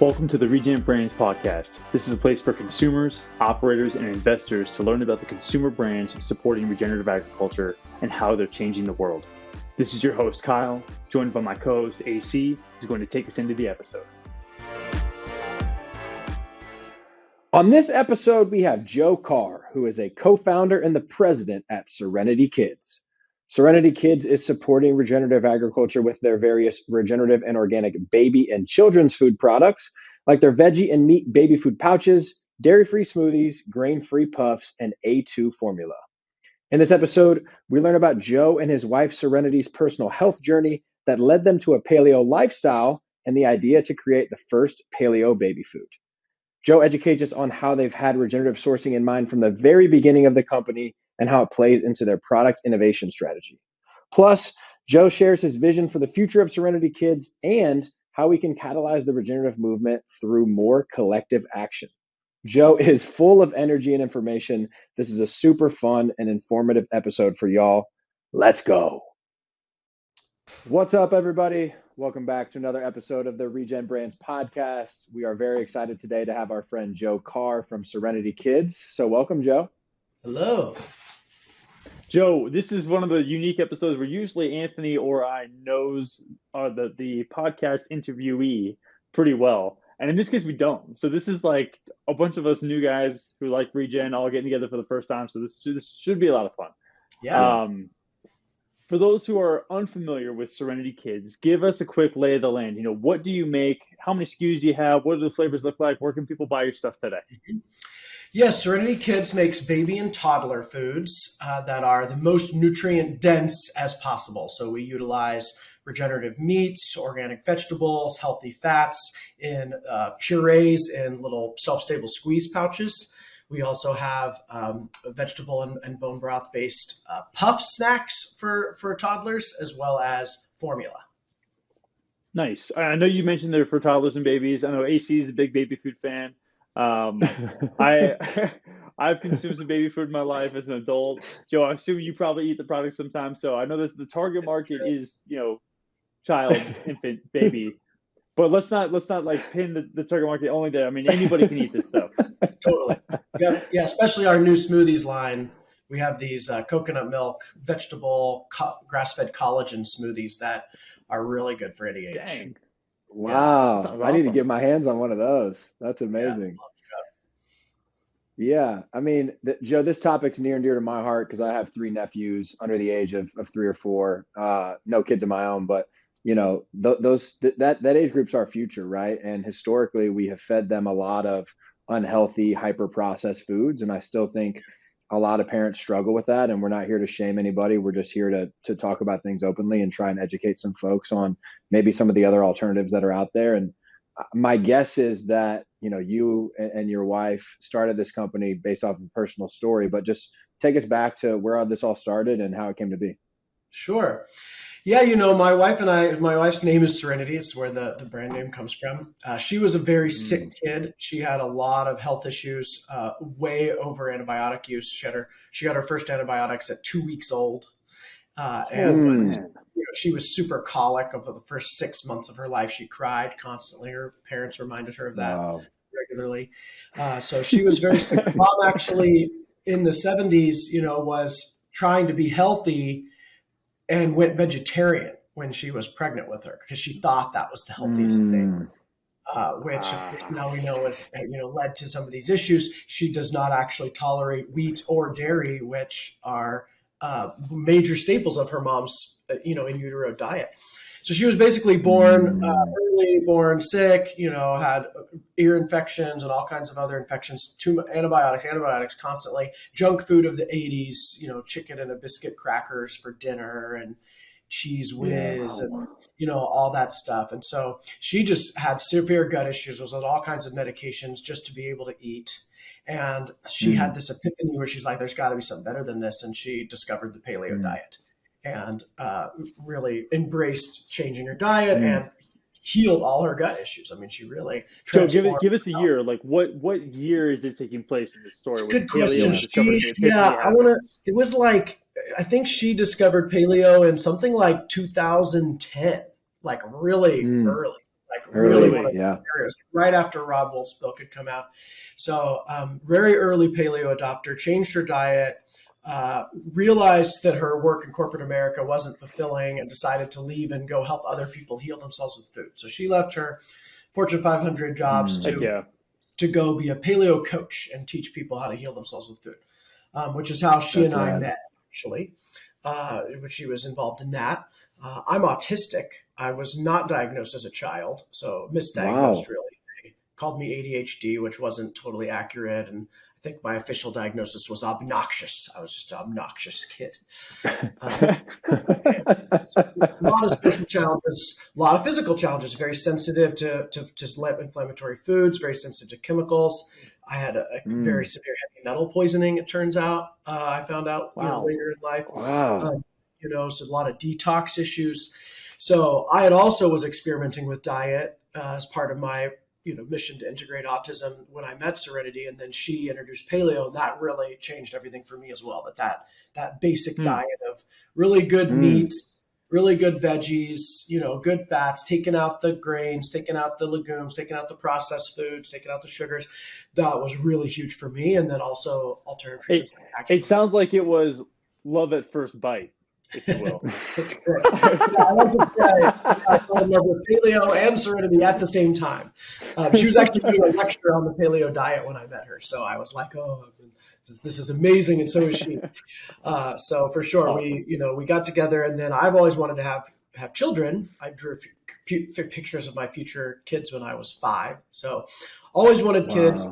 Welcome to the Regen Brands podcast. This is a place for consumers, operators, and investors to learn about the consumer brands supporting regenerative agriculture and how they're changing the world. This is your host, Kyle, joined by my co-host, AC, who's going to take us into the episode. On this episode, we have Joe Carr, who is a co-founder and the president at Serenity Kids. Serenity Kids is supporting regenerative agriculture with their various regenerative and organic baby and children's food products, like their veggie and meat baby food pouches, dairy-free smoothies, grain-free puffs, and A2 formula. In this episode, we learn about Joe and his wife Serenity's personal health journey that led them to a paleo lifestyle and the idea to create the first paleo baby food. Joe educates us on how they've had regenerative sourcing in mind from the very beginning of the company and how it plays into their product innovation strategy. Plus, Joe shares his vision for the future of Serenity Kids and how we can catalyze the regenerative movement through more collective action. Joe is full of energy and information. This is a super fun and informative episode for y'all. Let's go. What's up, everybody? Welcome back to another episode of the Regen Brands podcast. We are very excited today to have our friend Joe Carr from Serenity Kids. So welcome, Joe. Hello. Joe, this is one of the unique episodes where usually Anthony or I knows the podcast interviewee pretty well. And in this case, we don't. So this is like a bunch of us new guys who like Regen all getting together for the first time. So this should be a lot of fun. Yeah. For those who are unfamiliar with Serenity Kids, give us a quick lay of the land. You know, what do you make? How many SKUs do you have? What do the flavors look like? Where can people buy your stuff today? Yes, Serenity Kids makes baby and toddler foods that are the most nutrient dense as possible. So we utilize regenerative meats, organic vegetables, healthy fats in purees in little self-stable squeeze pouches. We also have vegetable and bone broth based puff snacks for toddlers, as well as formula. Nice. I know you mentioned they're for toddlers and babies. I know AC is a big baby food fan. I've consumed some baby food in my life as an adult. Joe, I assume you probably eat the product sometimes. So I know the target market is, child, infant, baby. But let's not like pin the target market only there. I mean, anybody can eat this stuff. Totally. Yeah, especially our new smoothies line. We have these coconut milk, vegetable, grass-fed collagen smoothies that are really good for any age. Dang. Wow. Yeah, I need to get my hands on one of those. That's amazing. Yeah. I mean, Joe, this topic's near and dear to my heart because I have 3 nephews under the age of 3 or 4. No kids of my own, but that age group's our future, right? And historically, we have fed them a lot of unhealthy, hyper-processed foods, and I still think a lot of parents struggle with that. And we're not here to shame anybody. We're just here to talk about things openly and try and educate some folks on maybe some of the other alternatives that are out there. And my guess is that you and your wife started this company based off of a personal story, but just take us back to where this all started and how it came to be. Sure. Yeah, my wife's name is Serenity. It's where the brand name comes from. She was a very sick kid. She had a lot of health issues, way over antibiotic use. She got her first antibiotics at 2 weeks old. She was super colic over the first 6 months of her life. She cried constantly. Her parents reminded her of that regularly. So she was very sick. Mom actually in the 70s, was trying to be healthy and went vegetarian when she was pregnant with her because she thought that was the healthiest thing, which now we know has led to some of these issues. She does not actually tolerate wheat or dairy, which are major staples of her mom's in utero diet. So she was basically born early, born sick, had ear infections and all kinds of other infections, antibiotics constantly, junk food of the 80s, chicken and a biscuit crackers for dinner and cheese whiz and, all that stuff. And so she just had severe gut issues, was on all kinds of medications just to be able to eat. And she had this epiphany where she's like, there's got to be something better than this. And she discovered the paleo diet and really embraced changing her diet and healed all her gut issues. I mean, she really transformed. Joe, give us a year. Like what year is this taking place in this story? Good question. It was like, I think she discovered paleo in something like 2010, like really early. like Early, really one of the yeah. areas, right after Rob Wolf's book had come out. So very early paleo adopter, changed her diet, realized that her work in corporate America wasn't fulfilling and decided to leave and go help other people heal themselves with food. So she left her Fortune 500 jobs to go be a paleo coach and teach people how to heal themselves with food, which is how she and I met, actually, which she was involved in that. I'm autistic. I was not diagnosed as a child, so misdiagnosed, really. They called me ADHD, which wasn't totally accurate, and I think my official diagnosis was obnoxious. I was just an obnoxious kid. So a lot of social challenges, a lot of physical challenges, very sensitive to inflammatory foods, very sensitive to chemicals. I had a very severe heavy metal poisoning, it turns out. I found out later in life. Wow. So a lot of detox issues. So I had also was experimenting with diet as part of my mission to integrate autism when I met Serenity, and then she introduced paleo, and that really changed everything for me as well. That basic diet of really good meats, really good veggies, good fats, taking out the grains, taking out the legumes, taking out the processed foods, taking out the sugars. That was really huge for me. And then also alternative treatments. It sounds like it was love at first bite, if you will. I like to say I fell in love with paleo and Serenity at the same time. She was actually doing a lecture on the paleo diet when I met her. So I was like, oh, this is amazing. And so is she. So for sure, awesome. we got together, and then I've always wanted to have children. I drew a few pictures of my future kids when I was 5. So always wanted kids.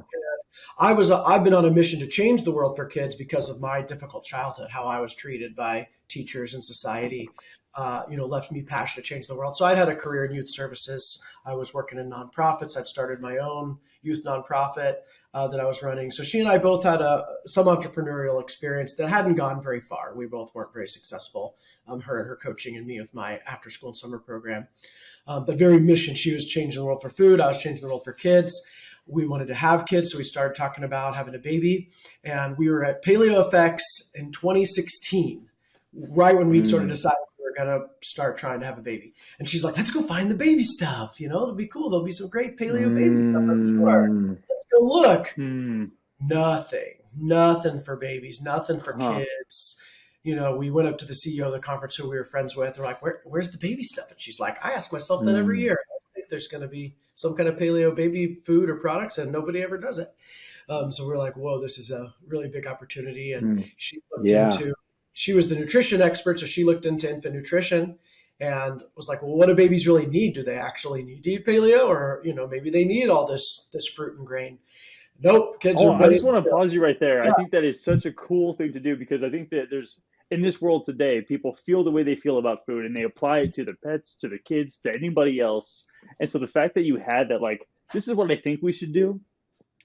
I've been on a mission to change the world for kids because of my difficult childhood, how I was treated by teachers and society, left me passionate to change the world. So I'd had a career in youth services. I was working in nonprofits. I'd started my own youth nonprofit that I was running. So she and I both had some entrepreneurial experience that hadn't gone very far. We both weren't very successful, her and her coaching and me with my after school and summer program. But very mission. She was changing the world for food. I was changing the world for kids. We wanted to have kids, so we started talking about having a baby. And we were at Paleo Effects in 2016, right when we'd sort of decided we were going to start trying to have a baby. And she's like, let's go find the baby stuff. It'll be cool. There'll be some great paleo baby stuff, I'm sure. Let's go look. Nothing for babies, nothing for kids. We went up to the CEO of the conference who we were friends with. We're like, where's the baby stuff? And she's like, I ask myself that every year. I think there's going to be some kind of paleo baby food or products, and nobody ever does it. So we're like, whoa, this is a really big opportunity. And she looked into, she was the nutrition expert, so she looked into infant nutrition and was like, well, what do babies really need? Do they actually need to eat paleo, or maybe they need all this fruit and grain? Nope, kids are. I just want to pause you right there. Yeah. I think that is such a cool thing to do, because I think that there's, in this world today, people feel the way they feel about food, and they apply it to their pets, to their kids, to anybody else. And so the fact that you had that, like, this is what I think we should do,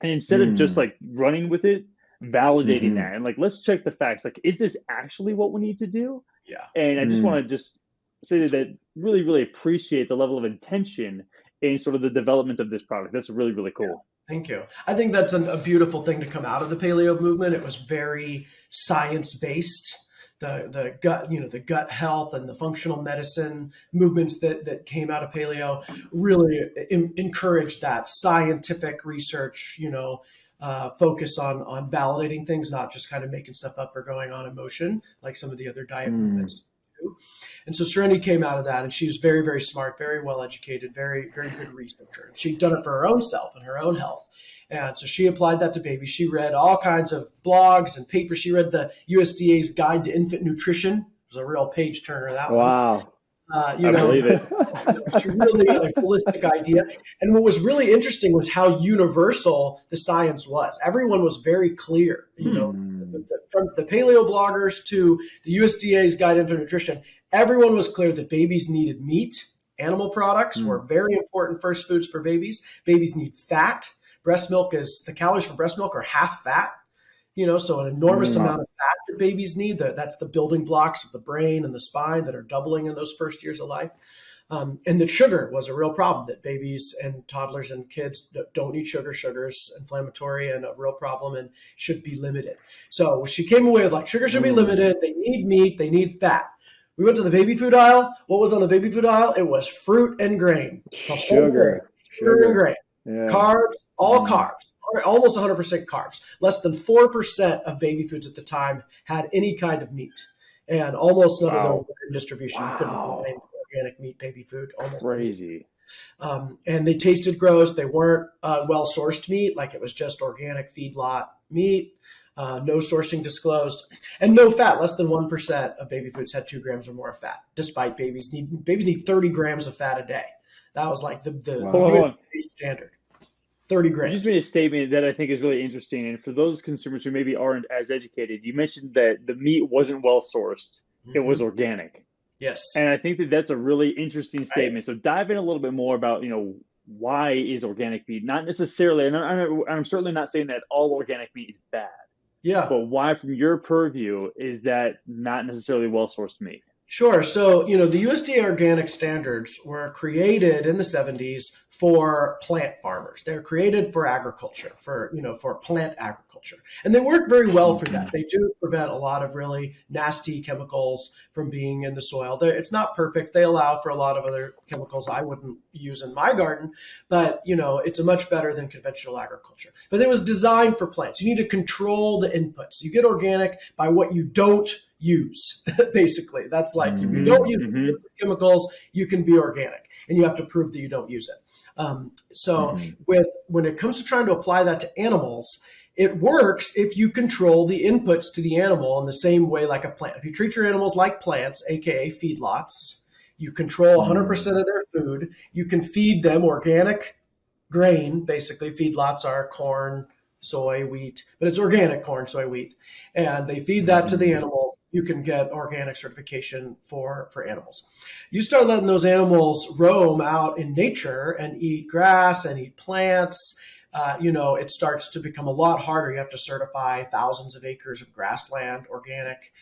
and instead of just like running with it, validating that, and like, let's check the facts. Like, is this actually what we need to do? Yeah. And I just want to just say that really, really appreciate the level of intention in sort of the development of this product. That's really, really cool. Yeah. Thank you. I think that's a beautiful thing to come out of the paleo movement. It was very science-based. The gut, the gut health and the functional medicine movements that came out of paleo really encouraged that scientific research, focus on validating things, not just kind of making stuff up or going on emotion like some of the other diet movements do. And so Serenity came out of that, and she was very, very smart, very well educated, very, very good researcher. She'd done it for her own self and her own health. And so she applied that to babies. She read all kinds of blogs and papers. She read the USDA's Guide to Infant Nutrition. It was a real page turner, that one. Wow. I believe it. She really had a holistic idea. And what was really interesting was how universal the science was. Everyone was very clear, from the paleo bloggers to the USDA's Guide to Infant Nutrition. Everyone was clear that babies needed meat. Animal products were very important first foods for babies. Babies need fat. The calories from breast milk are half fat, so an enormous amount of fat that babies need. That's the building blocks of the brain and the spine that are doubling in those first years of life. And that sugar was a real problem, that babies and toddlers and kids don't eat sugar. Sugar's inflammatory and a real problem and should be limited. So she came away with, like, sugar should be limited. They need meat. They need fat. We went to the baby food aisle. What was on the baby food aisle? It was fruit and grain. Sugar and grain. Yeah. Carbs, all carbs, almost 100% carbs. Less than 4% of baby foods at the time had any kind of meat. And almost none of them were in distribution. You couldn't find organic meat baby food. Almost crazy. And they tasted gross. They weren't well-sourced meat, like it was just organic feedlot meat. No sourcing disclosed, and no fat. Less than 1% of baby foods had 2 grams or more of fat, despite babies need 30 grams of fat a day. That was like the USDA standard. 30 grams. You just made a statement that I think is really interesting. And for those consumers who maybe aren't as educated, you mentioned that the meat wasn't well sourced. Mm-hmm. It was organic. Yes. And I think that that's a really interesting statement. So dive in a little bit more about, why is organic meat not necessarily, and I'm certainly not saying that all organic meat is bad. Yeah. But why, from your purview, is that not necessarily well-sourced meat? Sure. So, the USDA organic standards were created in the 70s for plant farmers. They're created for agriculture, for plant agriculture. And they work very well for that. They do prevent a lot of really nasty chemicals from being in the soil. It's not perfect. They allow for a lot of other chemicals I wouldn't use in my garden, but, it's a much better than conventional agriculture. But it was designed for plants. You need to control the inputs. You get organic by what you don't use, basically. That's like, if you don't use chemicals, you can be organic, and you have to prove that you don't use it. When it comes to trying to apply that to animals, it works if you control the inputs to the animal in the same way like a plant. If you treat your animals like plants, aka feedlots, you control 100% of their food. You can feed them organic grain. Basically, feedlots are corn, soy, wheat, but it's organic corn, soy, wheat. And they feed that to the animals. You can get organic certification for animals. You start letting those animals roam out in nature and eat grass and eat plants. It starts to become a lot harder. You have to certify thousands of acres of grassland organic.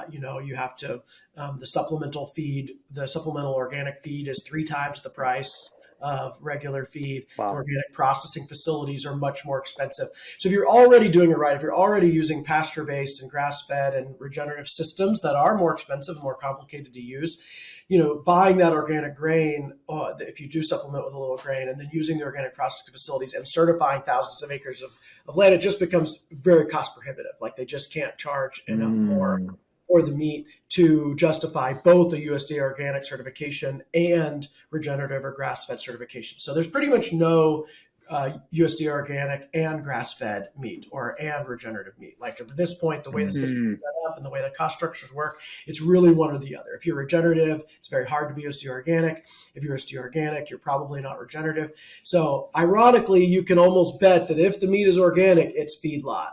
You have to, the supplemental organic feed is 3 times the price of regular feed. Wow. Organic processing facilities are much more expensive. So if you're already doing it right, if you're already using pasture-based and grass-fed and regenerative systems that are more expensive, more complicated to use, buying that organic grain, if you do supplement with a little grain, and then using the organic processing facilities and certifying thousands of acres of land, it just becomes very cost prohibitive. Like they just can't charge enough more for the meat to justify both a USDA organic certification and regenerative or grass-fed certification. So there's pretty much no USDA organic and grass-fed meat and regenerative meat. Like at this point, the way the system is set up and the way the cost structures work, it's really one or the other. If you're regenerative, it's very hard to be USDA organic. If you're USDA organic, you're probably not regenerative. So ironically, you can almost bet that if the meat is organic, it's feedlot.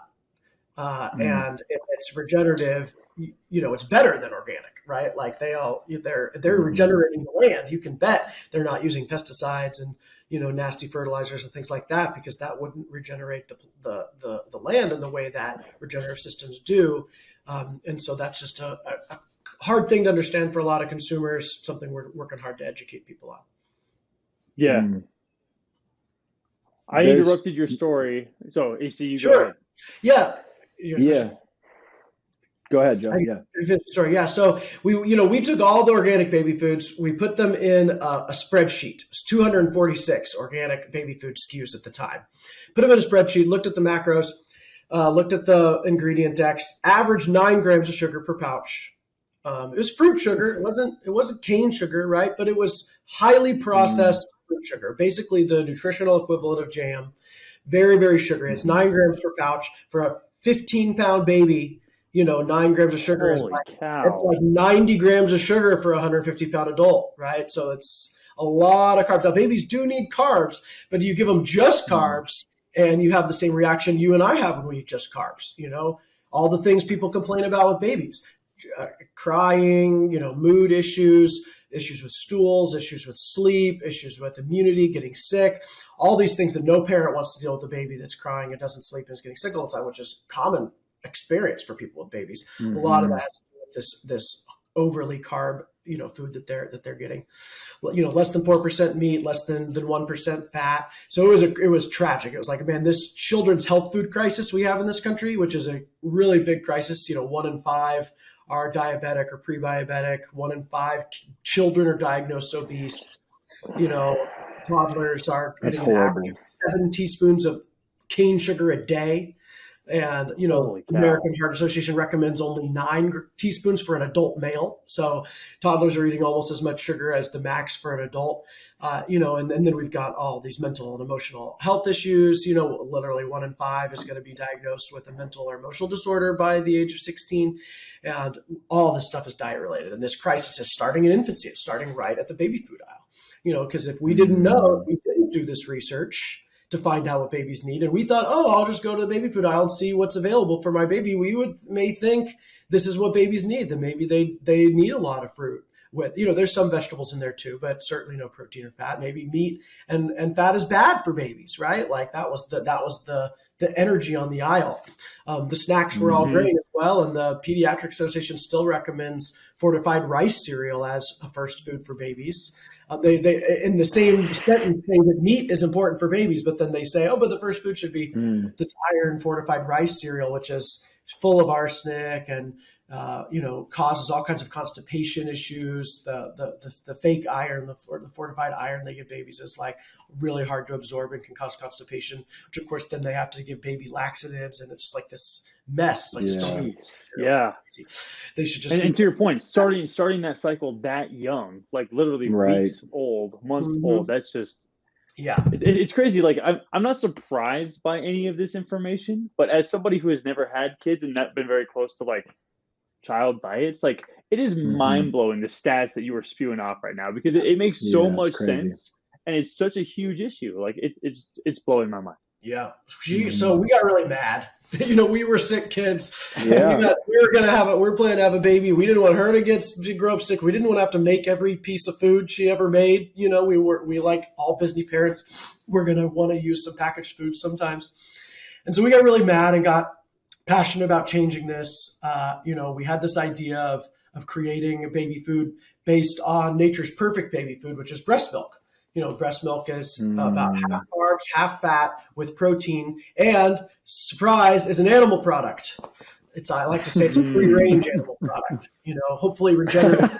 And if it's regenerative, it's better than organic, right? Like they're regenerating the land. You can bet they're not using pesticides and, nasty fertilizers and things like that, because that wouldn't regenerate the land in the way that regenerative systems do. And so that's just a hard thing to understand for a lot of consumers, something we're working hard to educate people on. Yeah. I interrupted your story. So AC, you go ahead. Yeah. Yeah. Go ahead, Joe. Sorry. Yeah. So we took all the organic baby foods, we put them in a spreadsheet. It's 246 organic baby food SKUs at the time. Put them in a spreadsheet, looked at the macros, looked at the ingredient decks, averaged 9 grams of sugar per pouch. It was fruit sugar. It wasn't cane sugar, right? But it was highly processed fruit sugar, basically the nutritional equivalent of jam. Very, very sugary. It's 9 grams per pouch for a 15-pound baby. 9 grams of sugar is like 90 grams of sugar for a 150-pound adult, right? So it's a lot of carbs. Now, babies do need carbs, but you give them just carbs and you have the same reaction you and I have when we eat just carbs. All the things people complain about with babies, crying, mood issues with stools, issues with sleep, issues with immunity, getting sick, all these things that no parent wants to deal with a baby that's crying and doesn't sleep and is getting sick all the time, which is common experience for people with babies. A lot of that has to do with this overly carb, food that they're getting. Less than 4% meat, less than 1% fat. So it was tragic. It was like, man, this children's health food crisis we have in this country, which is a really big crisis. 1 in 5 are diabetic or pre-diabetic. 1 in 5 children are diagnosed obese. Toddlers are That's eating an horrible. average of 7 teaspoons of cane sugar a day. And, Holy the cow. American Heart Association recommends only 9 teaspoons for an adult male. So toddlers are eating almost as much sugar as the max for an adult. And then we've got all these mental and emotional health issues. Literally 1 in 5 is going to be diagnosed with a mental or emotional disorder by the age of 16. And all this stuff is diet related. And this crisis is starting in infancy. It's starting right at the baby food aisle. Because if we didn't know, we didn't do this research to find out what babies need. And we thought, I'll just go to the baby food aisle and see what's available for my baby. We may think this is what babies need, that maybe they need a lot of fruit. There's some vegetables in there too, but certainly no protein or fat. Maybe meat and fat is bad for babies, right? Like that was the energy on the aisle. The snacks were all grain as well, and the Pediatric Association still recommends fortified rice cereal as a first food for babies. They in the same sentence saying that meat is important for babies, but then they say, but the first food should be this iron fortified rice cereal, which is full of arsenic and causes all kinds of constipation issues. The fake iron, the fortified iron they give babies is like really hard to absorb and can cause constipation, which of course then they have to give baby laxatives, and it's just like this mess. It's like just don't eat cereal. Yeah. They should just and to your point, starting that cycle that young, like literally weeks old, months old, that's just it's crazy. Like I'm not surprised by any of this information, but as somebody who has never had kids and not been very close to like child diets, like it is mind-blowing the stats that you are spewing off right now, because it makes so much sense, and it's such a huge issue. Like it's blowing my mind. Yeah. So we got really mad. We were sick kids. Yeah. We were planning to have a baby. We didn't want her to grow up sick. We didn't want to have to make every piece of food she ever made. We like all busy parents, we're going to want to use some packaged food sometimes. And so we got really mad and got passionate about changing this. We had this idea of creating a baby food based on nature's perfect baby food, which is breast milk. Breast milk is about half carbs, half fat with protein, and surprise, is an animal product. I like to say it's a free-range animal product. Hopefully regenerative.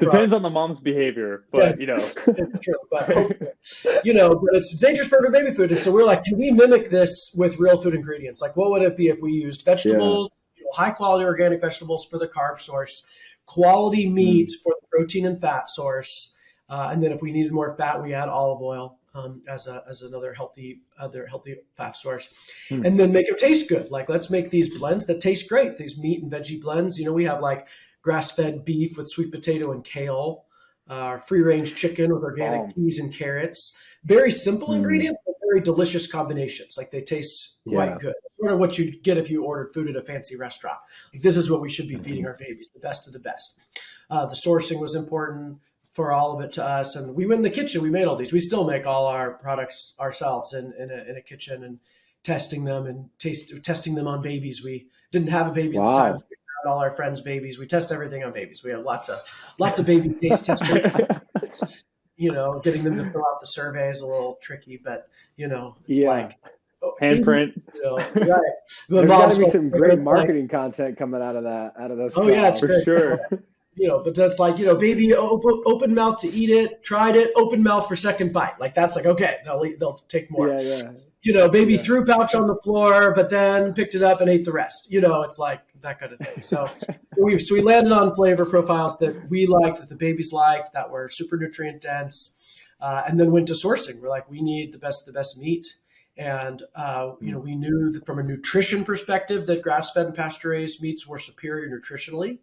Depends on the mom's behavior, but it's true. But it's nature's perfect baby food, and so we're like, can we mimic this with real food ingredients? Like, what would it be if we used vegetables, high-quality organic vegetables for the carb source, quality meat for the protein and fat source, and then if we needed more fat, we add olive oil as another healthy fat source, and then make it taste good. Like, let's make these blends that taste great. These meat and veggie blends. We have like grass-fed beef with sweet potato and kale, free-range chicken with organic peas and carrots. Very simple ingredients, but very delicious combinations. Like, they taste quite good. Sort of what you'd get if you ordered food at a fancy restaurant. Like, this is what we should be feeding our babies, the best of the best. The sourcing was important for all of it to us. And we went in the kitchen. We made all these. We still make all our products ourselves in a kitchen, and testing them and testing them on babies. We didn't have a baby at the time. So we found all our friends' babies. We test everything on babies. We have lots of baby taste testers. Getting them to fill out the survey is a little tricky, but it's like handprint. Right. There's got to be some great marketing content coming out of those. Oh yeah, it's for great. Sure. But that's like, baby open mouth to eat it, tried it, open mouth for second bite. Like, that's like, okay, they'll take more. Baby threw pouch on the floor, but then picked it up and ate the rest. It's like that kind of thing. So we landed on flavor profiles that we liked, that the babies liked, that were super nutrient dense, and then went to sourcing. We're like, we need the best meat. And, we knew that from a nutrition perspective that grass-fed and pasture-raised meats were superior nutritionally.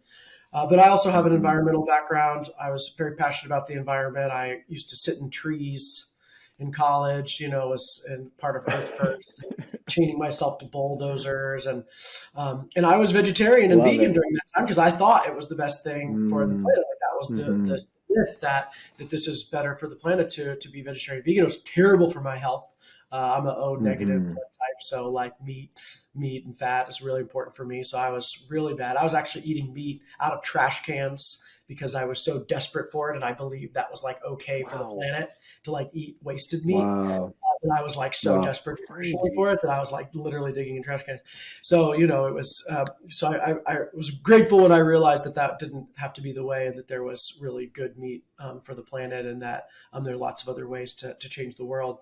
But I also have an environmental background. I was very passionate about the environment. I used to sit in trees in college, was part of Earth First, chaining myself to bulldozers. And I was vegetarian and vegan during that time because I thought it was the best thing for the planet. Like, that was the myth that this is better for the planet to be vegetarian and vegan. It was terrible for my health. I'm an O negative blood type, so like meat and fat is really important for me. So I was really bad. I was actually eating meat out of trash cans because I was so desperate for it, and I believed that was like okay for the planet to like eat wasted meat. And I was like so desperate emotionally for it that I was like literally digging in trash cans. So, it was, so I was grateful when I realized that didn't have to be the way, and that there was really good meat for the planet, and that there are lots of other ways to change the world.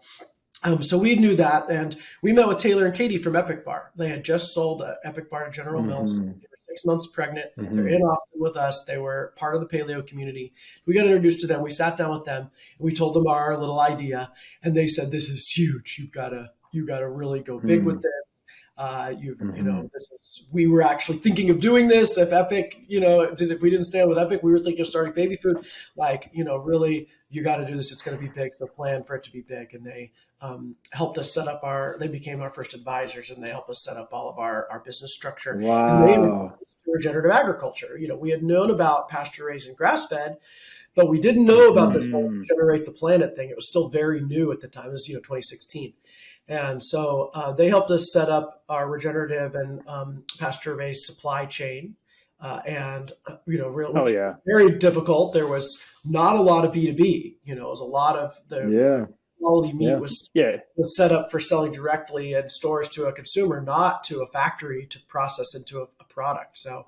So we knew that, and we met with Taylor and Katie from Epic Bar. They had just sold Epic Bar to General Mills. They were 6 months pregnant. They're in Austin with us. They were part of the paleo community. We got introduced to them. We sat down with them, and we told them our little idea, and they said, "This is huge. You gotta really go big with this. We were actually thinking of doing this. If Epic, if we didn't stand with Epic, we were thinking of starting baby food. Really, you got to do this. It's going to be big. So plan for it to be big." And they helped us set up they became our first advisors, and they helped us set up all of our business structure. Wow. And they introduced us to regenerative agriculture. We had known about pasture raised and grass fed, but we didn't know about this whole regenerate the planet thing. It was still very new at the time. It was 2016. And so they helped us set up our regenerative and pasture-raised supply chain. Very difficult. There was not a lot of B2B. It was a lot of the quality meat was set up for selling directly in stores to a consumer, not to a factory to process into a product. So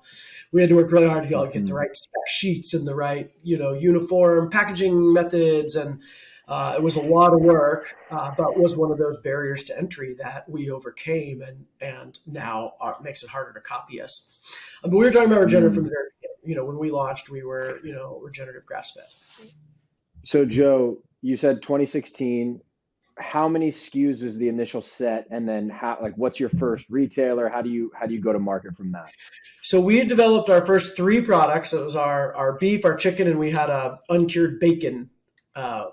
we had to work really hard to get the right spec sheets and the right, uniform packaging methods. And it was a lot of work, but was one of those barriers to entry that we overcame, and now makes it harder to copy us. But we were talking about regenerative from the very beginning. When we launched, we were, regenerative grass-fed. So Joe, you said 2016. How many SKUs is the initial set, and then what's your first retailer? How do you go to market from that? So we had developed our first 3 products. It was our beef, our chicken, and we had a uncured bacon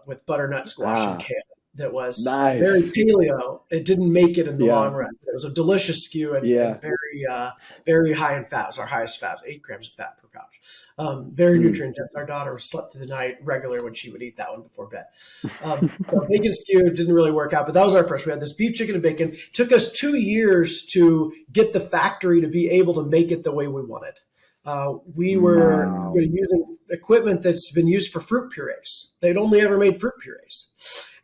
with butternut squash and kale that was very paleo. It didn't make it in the long run. It was a delicious SKU and very very high in fat. It was our highest fat, 8 grams of fat per pouch. Very nutrient dense. Our daughter slept through the night regular when she would eat that one before bed. So bacon SKU didn't really work out, but that was our first. We had this beef, chicken, and bacon. It took us 2 years to get the factory to be able to make it the way we wanted. We were using equipment that's been used for fruit purees. They'd only ever made fruit purees,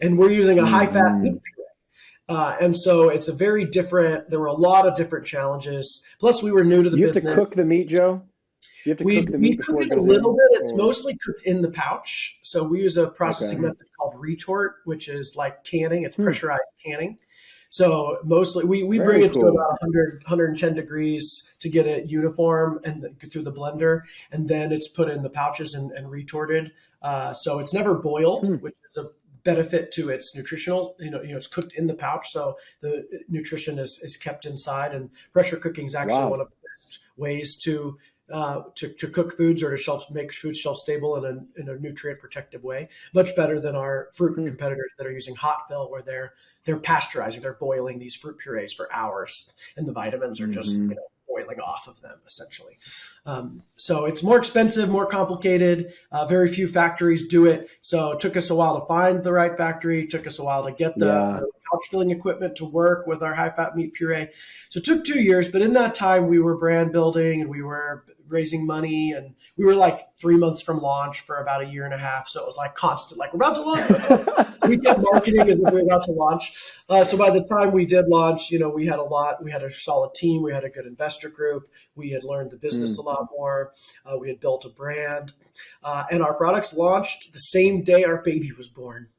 and we're using a high-fat meat puree. And so it's a very different. There were a lot of different challenges. Plus, we were new to the business. You have to cook the meat, Joe. You have to cook the meat before it goes in? We cook it a little bit. It's mostly cooked in the pouch. So we use a processing method called retort, which is like canning. It's pressurized canning. So mostly we bring it to about 100, 110 degrees to get it uniform and through the blender. And then it's put in the pouches and retorted. So it's never boiled, which is a benefit to its nutritional, it's cooked in the pouch. So the nutrition is kept inside, and pressure cooking is actually one of the best ways to cook foods or to make food shelf stable in a nutrient protective way. Much better than our fruit competitors that are using hot fill, where they're pasteurizing, they're boiling these fruit purees for hours, and the vitamins are just boiling off of them essentially. So it's more expensive, more complicated. Very few factories do it. So it took us a while to find the right factory. It took us a while to get the pouch filling equipment to work with our high fat meat puree. So it took 2 years, but in that time we were brand building and we were raising money, and we were like 3 months from launch for about a year and a half. So it was like constant, like we're about to launch. So we kept marketing as if we were about to launch. So by the time we did launch, we had a solid team. We had a good investor group. We had learned the business a lot more. We had built a brand, and our products launched the same day our baby was born.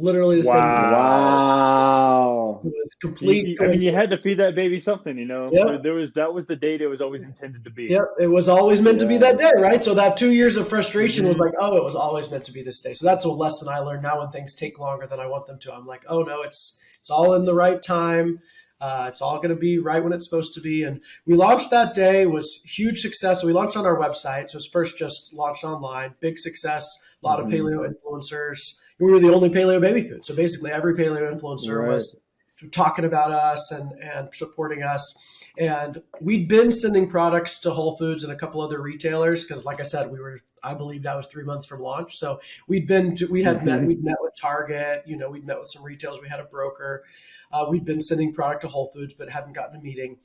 Literally the same day. Wow. It was complete. You had to feed that baby something, Yep. That was the date it was always intended to be. Yep. It was always meant to be that day, right? So that 2 years of frustration was like, it was always meant to be this day. So that's a lesson I learned now. When things take longer than I want them to, I'm like, oh no, it's all in the right time. It's all going to be right when it's supposed to be. And we launched that day. It was huge success. So we launched on our website. So it was first just launched online. Big success. A lot of paleo influencers. We were the only paleo baby food. So basically every paleo influencer was talking about us and supporting us. And we'd been sending products to Whole Foods and a couple other retailers because, like I said, I believed I was 3 months from launch. So we'd met with Target, we'd met with some retailers. We had a broker. We'd been sending product to Whole Foods, but hadn't gotten a meeting.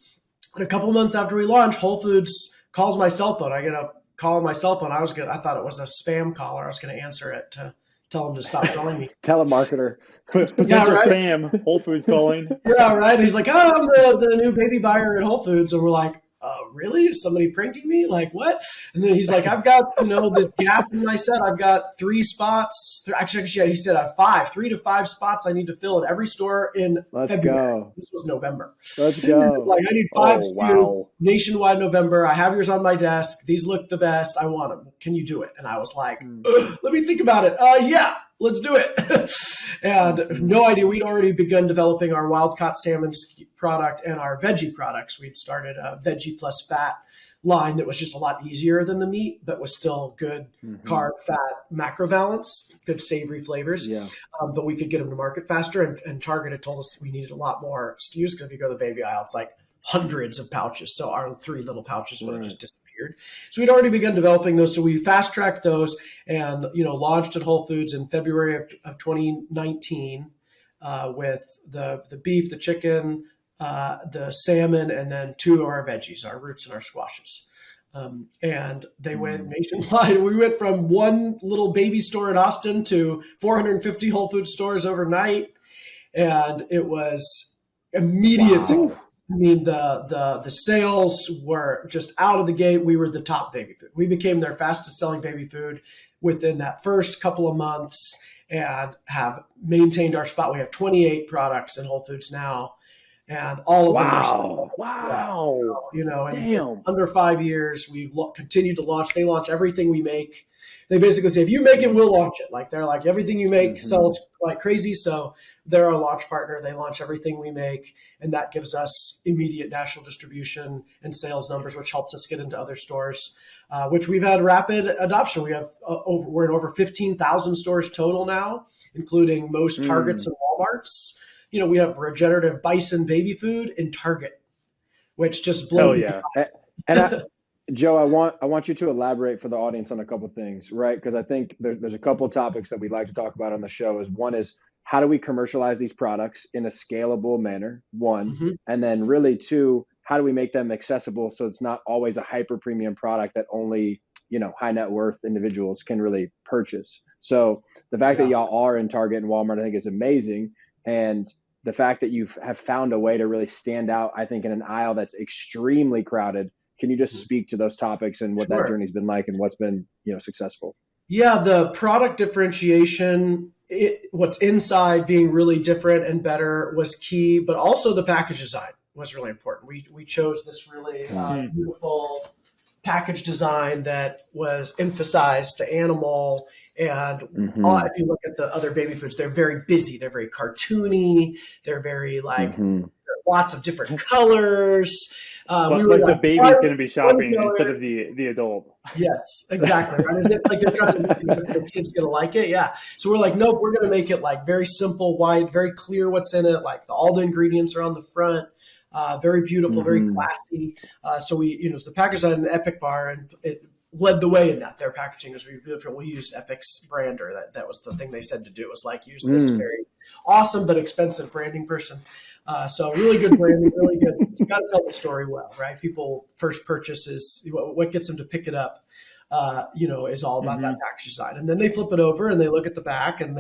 And a couple months after we launched, Whole Foods calls my cell phone. I get a call on my cell phone. I thought it was a spam caller. I was going to answer it to Tell him to stop calling me. Telemarketer. Potential spam. Whole Foods calling. Yeah, right. He's like, oh, I'm the new baby buyer at Whole Foods. And we're like, really? Is somebody pranking me? Like, what? And then he's like, I've got, this gap in my set. I've got 3 spots. Actually, yeah, he said I have 5, 3 to 5 spots I need to fill at every store in February. Go. This was November. Let's go. It's like, I need 5 SKUs nationwide November. I have yours on my desk. These look the best. I want them. Can you do it? And I was like, let me think about it. Yeah. Let's do it. And no idea. We'd already begun developing our wild-caught salmon product and our veggie products. We'd started a veggie plus fat line that was just a lot easier than the meat, but was still good carb, fat, macro balance, good savory flavors. Yeah. But we could get them to market faster. And Target had told us we needed a lot more SKUs because if you go to the baby aisle, it's like hundreds of pouches. So our 3 little pouches would have just disappeared. So we'd already begun developing those. So we fast tracked those and, launched at Whole Foods in February of 2019 with the beef, the chicken, the salmon, and then 2 of our veggies, our roots and our squashes. And they went nationwide. We went from one little baby store in Austin to 450 Whole Foods stores overnight. And it was immediate success. I mean, the sales were just out of the gate. We were the top baby food. We became their fastest selling baby food within that first couple of months and have maintained our spot. We have 28 products in Whole Foods now, and all of them are still. Wow. So, in under 5 years, we've continued to launch. They launch everything we make. They basically say, if you make it, we'll launch it. Like they're like, everything you make sells like crazy. So they're our launch partner. They launch everything we make. And that gives us immediate national distribution and sales numbers, which helps us get into other stores, which we've had rapid adoption. We have we're in over 15,000 stores total now, including most Targets and Walmarts. We have regenerative bison baby food in Target, which just blows. Oh yeah. And Joe, I want you to elaborate for the audience on a couple of things, right? Because I think there's a couple of topics that we'd like to talk about on the show. One is how do we commercialize these products in a scalable manner? 1, and then really 2, how do we make them accessible so it's not always a hyper premium product that only high net worth individuals can really purchase. So the fact that y'all are in Target and Walmart, I think, is amazing, and the fact that you have found a way to really stand out, I think, in an aisle that's extremely crowded. Can you just speak to those topics and what that journey's been like and what's been, successful? Yeah, the product differentiation, what's inside being really different and better was key, but also the package design was really important. We chose this really beautiful package design that was emphasized the animal. And if you look at the other baby foods, they're very busy. They're very cartoony. They're very lots of different colors. But the baby's going to be shopping instead of the adult. Yes, exactly. Right? It's like they're trying to make it, the kid's going to like it. Yeah. So we're like, nope, we're going to make it like very simple, white, very clear what's in it. Like all the ingredients are on the front. Very beautiful, very classy. So we, the package on an Epic bar, and it led the way in that. Their packaging was really beautiful. We used Epic's brander. That was the thing they said to do, was like use this very awesome but expensive branding person. So really good branding, really good. You got to tell the story well, right? People first purchase is what gets them to pick it up. Is all about that package design, and then they flip it over and they look at the back, and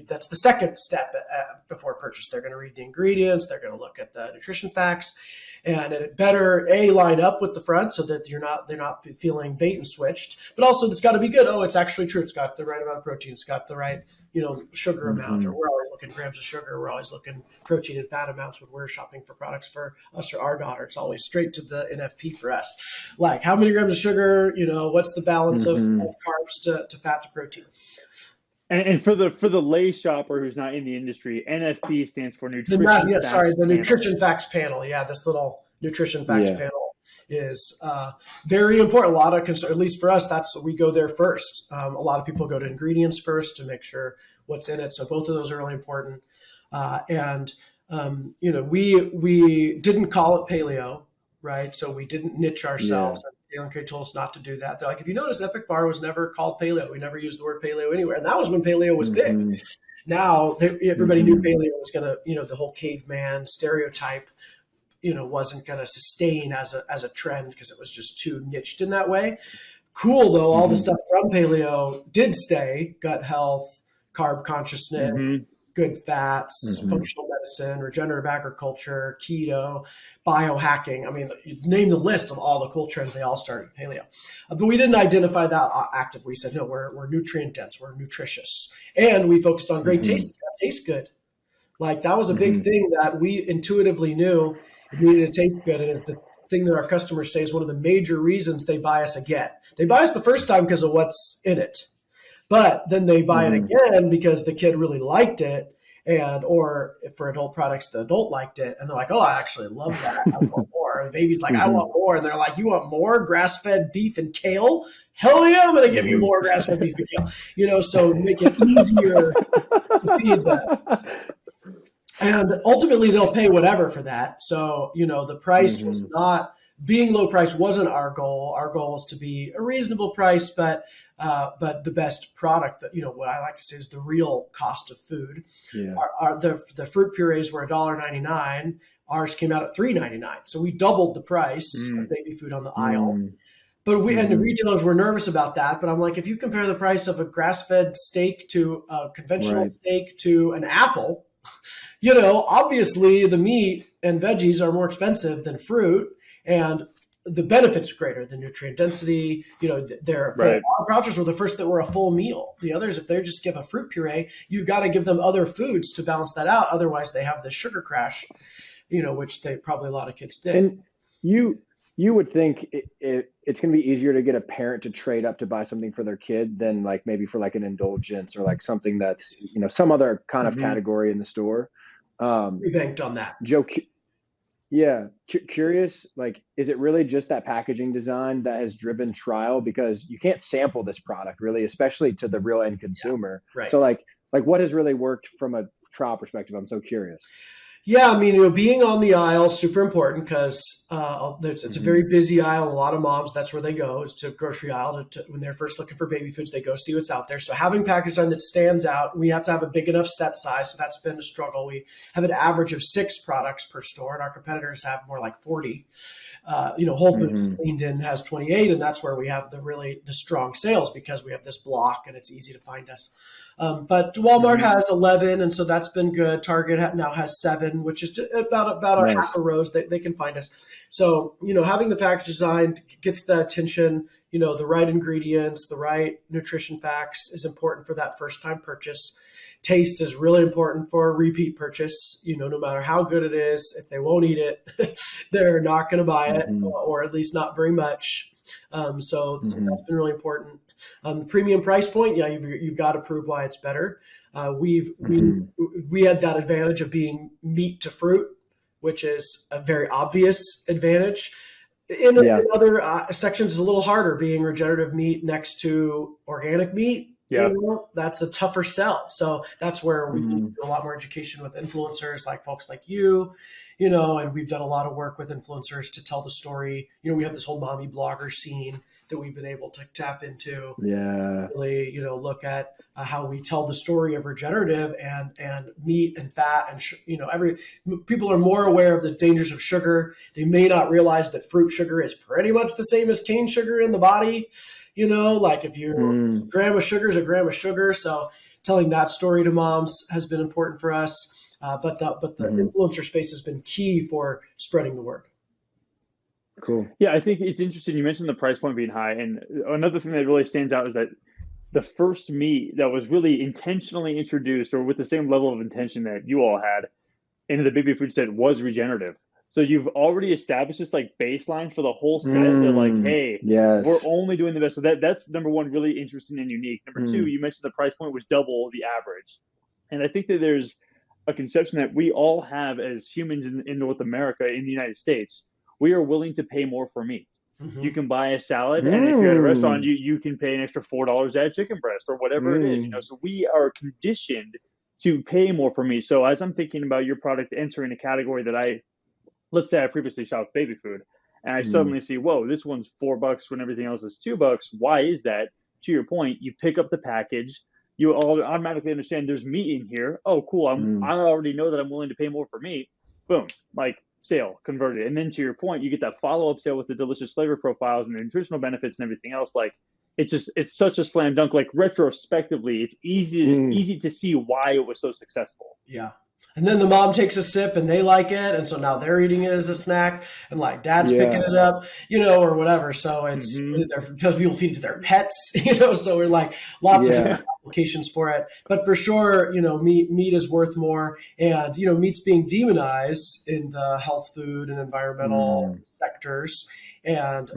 that's the second step before purchase. They're going to read the ingredients. They're going to look at the nutrition facts, and it better line up with the front so that they're not feeling bait and switched. But also, it's got to be good. Oh, it's actually true. It's got the right amount of protein. It's got the right sugar amount. Or we're always looking grams of sugar. We're always looking protein and fat amounts when we're shopping for products for us or our daughter. It's always straight to the NFP for us. Like how many grams of sugar? What's the balance of carbs to fat to protein? And for the lay shopper who's not in the industry, NFP stands for Nutrition Facts the Nutrition Facts Panel. Yeah, this little Nutrition Facts Panel is very important. A lot of concern, at least for us, we go there first. A lot of people go to ingredients first to make sure what's in it. So both of those are really important. We didn't call it paleo, right? So we didn't niche ourselves. Taylor & Craig told us not to do that. They're like, if you notice, Epic Bar was never called paleo. We never used the word paleo anywhere. And that was when paleo was big. Now, everybody knew paleo was going to, the whole caveman stereotype, wasn't going to sustain as a trend because it was just too niched in that way. Cool though, all the Mm-hmm. stuff from paleo did stay: gut health, carb consciousness, Mm-hmm. good fats, Mm-hmm. functional medicine, regenerative agriculture, keto, biohacking. I mean, you name the list of all the cool trends. They all started with paleo, but we didn't identify that actively. We said no, we're nutrient dense, we're nutritious, and we focused on great taste. It's gotta taste good. Like that was a big Mm-hmm. thing that we intuitively knew it needed to taste good, and it's the thing that our customers say is one of the major reasons they buy us again. They buy us the first time because of what's in it, but then they buy it Mm-hmm. again because the kid really liked it, and or for adult products, the adult liked it, and they're like, "Oh, I actually love that. I want more." The baby's like, "I Mm-hmm. want more," and they're like, "You want more grass-fed beef and kale? Hell yeah, I'm going to give you Mm-hmm. more grass-fed beef and kale." So make it easier to feed them. And ultimately, they'll pay whatever for that. So, the price was Mm-hmm. not being low price wasn't our goal. Our goal was to be a reasonable price, but the best product. That what I like to say is the real cost of food. Yeah. The fruit purees were $1.99. Ours came out at $3.99. So we doubled the price of baby food on the aisle. Mm-hmm. But and the Mm-hmm. retailers were nervous about that. But I'm like, if you compare the price of a grass-fed steak to a conventional Right. steak to an apple, obviously the meat and veggies are more expensive than fruit, and the benefits are greater. The nutrient density, they're full. Right. Our Grouchers were the first that were a full meal. The others, if they just give a fruit puree, you got to give them other foods to balance that out. Otherwise, they have the sugar crash, which they probably a lot of kids did. And you would think it's going to be easier to get a parent to trade up to buy something for their kid than like maybe for like an indulgence or like something that's some other kind of Mm-hmm. category in the store. We banked on that. Joe, yeah, curious, like, is it really just that packaging design that has driven trial? Because you can't sample this product really, especially to the real end consumer. Right. So like what has really worked from a trial perspective? I'm so curious. Yeah, I mean, being on the aisle is super important because it's a very busy aisle. A lot of moms, that's where they go, is to grocery aisle. When they're first looking for baby foods, they go see what's out there. So having package design that stands out, we have to have a big enough set size. So that's been a struggle. We have an average of 6 products per store, and our competitors have more like 40. Whole Foods is leaned in, has 28, and that's where we have the strong sales because we have this block and it's easy to find us. But Walmart has 11, and so that's been good. Target now has 7, which is about Nice. half a rows that they can find us. So, having the package design gets the attention, the right ingredients, the right nutrition facts is important for that first time purchase. Taste is really important for a repeat purchase. No matter how good it is, if they won't eat it, they're not going to buy it, or at least not very much. So that's been really important. The premium price point, yeah, you've got to prove why it's better. We had that advantage of being meat to fruit, which is a very obvious advantage. In other sections, it's a little harder, being regenerative meat next to organic meat. Yeah. That's a tougher sell. So that's where we do a lot more education with influencers, like folks like you, and we've done a lot of work with influencers to tell the story. We have this whole mommy blogger scene that we've been able to tap into. Yeah. Really, look at how we tell the story of regenerative and meat and fat and people are more aware of the dangers of sugar. They may not realize that fruit sugar is pretty much the same as cane sugar in the body. Like if a gram of sugar is a gram of sugar. So telling that story to moms has been important for us. But the influencer space has been key for spreading the word. Cool. Yeah, I think it's interesting. You mentioned the price point being high, and another thing that really stands out is that the first meat that was really intentionally introduced, or with the same level of intention that you all had into the baby food set, was regenerative. So you've already established this like baseline for the whole set. They're like, hey, we're only doing the best. So that's number one, really interesting and unique. Number two, you mentioned the price point was double the average. And I think that there's a conception that we all have as humans in North America, in the United States. We are willing to pay more for meat. You can buy a salad, and if you're at a restaurant, you can pay an extra $4 to add chicken breast or whatever it is. So we are conditioned to pay more for meat. So as I'm thinking about your product entering a category that let's say I previously shopped baby food, and I suddenly see, whoa, this one's $4 when everything else is $2. Why is that? To your point, you pick up the package, you all automatically understand there's meat in here. Oh, cool. I already know that I'm willing to pay more for meat. Boom. Like, sale converted. And then to your point, you get that follow-up sale with the delicious flavor profiles and the nutritional benefits and everything else. Like it's such a slam dunk. Like retrospectively, it's easy to see why it was so successful. Yeah. And then the mom takes a sip and they like it. And so now they're eating it as a snack and like dad's picking it up, or whatever. So it's because people feed it to their pets, so we're like lots of different applications for it. But for sure, meat is worth more. And, meat's being demonized in the health food and environmental sectors. And,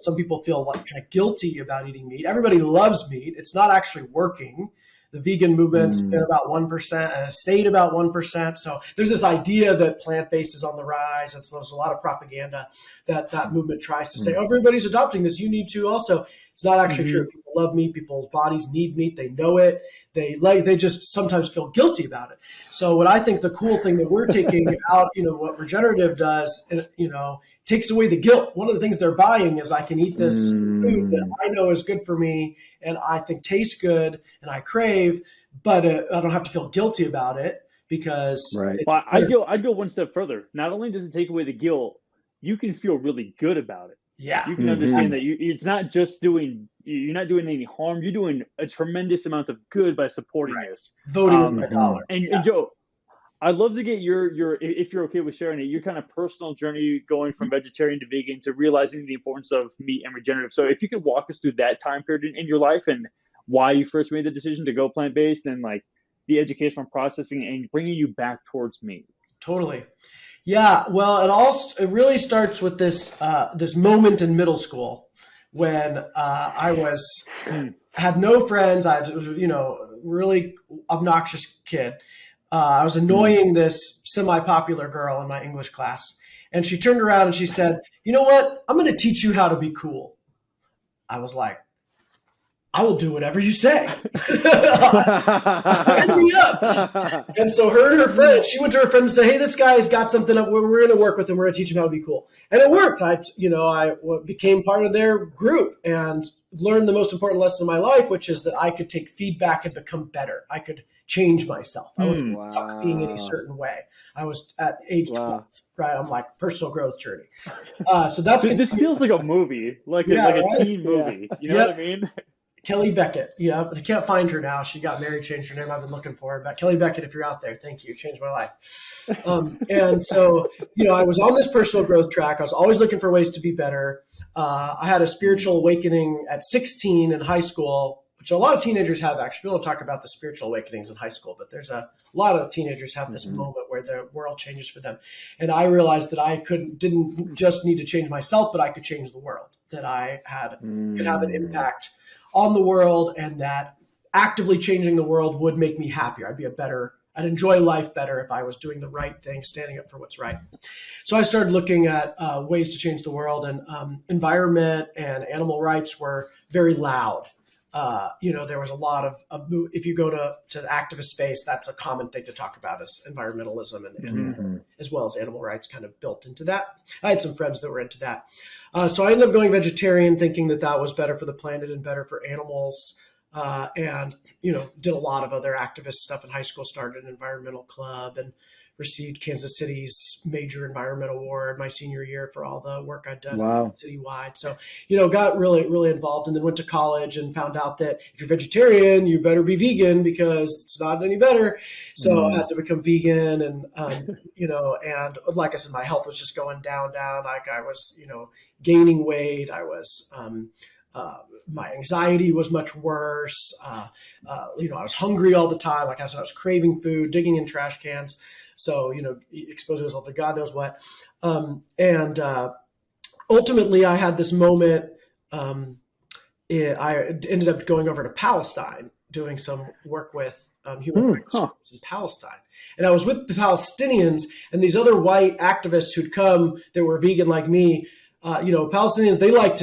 some people feel like kind of guilty about eating meat. Everybody loves meat. It's not actually working. The vegan movement's been about 1% and has stayed about 1%. So there's this idea that plant-based is on the rise. And so there's a lot of propaganda that movement tries to say, everybody's adopting this. You need to also. It's not actually true. People love meat. People's bodies need meat. They know it. They just sometimes feel guilty about it. So what I think the cool thing that we're taking out, what regenerative does, takes away the guilt. One of the things they're buying is I can eat this food that I know is good for me and I think tastes good and I crave, but I don't have to feel guilty about it because. Right. Well, I'd go one step further. Not only does it take away the guilt, you can feel really good about it. Yeah. You can understand that it's not just you're not doing any harm. You're doing a tremendous amount of good by supporting this. Voting with my dollar. And Joe, I'd love to get your if you're okay with sharing it, your kind of personal journey going from vegetarian to vegan to realizing the importance of meat and regenerative. So if you could walk us through that time period in your life and why you first made the decision to go plant-based and like the educational processing and bringing you back towards meat. Totally. Yeah. Well, it really starts with this moment in middle school when I had no friends. I was, really obnoxious kid. I was annoying this semi-popular girl in my English class. And she turned around and she said, "You know what? I'm going to teach you how to be cool." I was like, "I will do whatever you say." Sign me up. And so her and her friend, she went to her friend and said, "Hey, this guy's got something up. We're going to work with him. We're going to teach him how to be cool." And it worked. I became part of their group and learned the most important lesson of my life, which is that I could take feedback and become better. I could change myself. I wasn't stuck being any certain way. I was at age 12, right? I'm like personal growth journey. So that's this feels like a movie, like a teen movie. You know what I mean? Kelly Beckett. Yeah, but I can't find her now. She got married, changed her name. I've been looking for her. But Kelly Beckett, if you're out there, thank you. Changed my life. And so, I was on this personal growth track. I was always looking for ways to be better. I had a spiritual awakening at 16 in high school, which a lot of teenagers have actually. We don't talk about the spiritual awakenings in high school, but there's a lot of teenagers have this moment where the world changes for them. And I realized that I didn't just need to change myself, but I could change the world, that I could have an impact on the world, and that actively changing the world would make me happier. I'd enjoy life better if I was doing the right thing, standing up for what's right. So I started looking at ways to change the world, and environment and animal rights were very loud. There was a lot of if you go to the activist space, that's a common thing to talk about is environmentalism and as well as animal rights kind of built into that. I had some friends that were into that. So I ended up going vegetarian, thinking that was better for the planet and better for animals. And did a lot of other activist stuff in high school, started an environmental club and received Kansas City's major environmental award my senior year for all the work I'd done citywide. So, got really, really involved, and then went to college and found out that if you're vegetarian, you better be vegan because it's not any better. So I had to become vegan, and, and like I said, my health was just going down. Like I was, gaining weight. I was, my anxiety was much worse. I was hungry all the time. Like I said, I was craving food, digging in trash cans. So, exposing myself to God knows what. And ultimately I had this moment. I ended up going over to Palestine, doing some work with human rights groups in Palestine. And I was with the Palestinians and these other white activists who'd come that were vegan like me. Palestinians, they like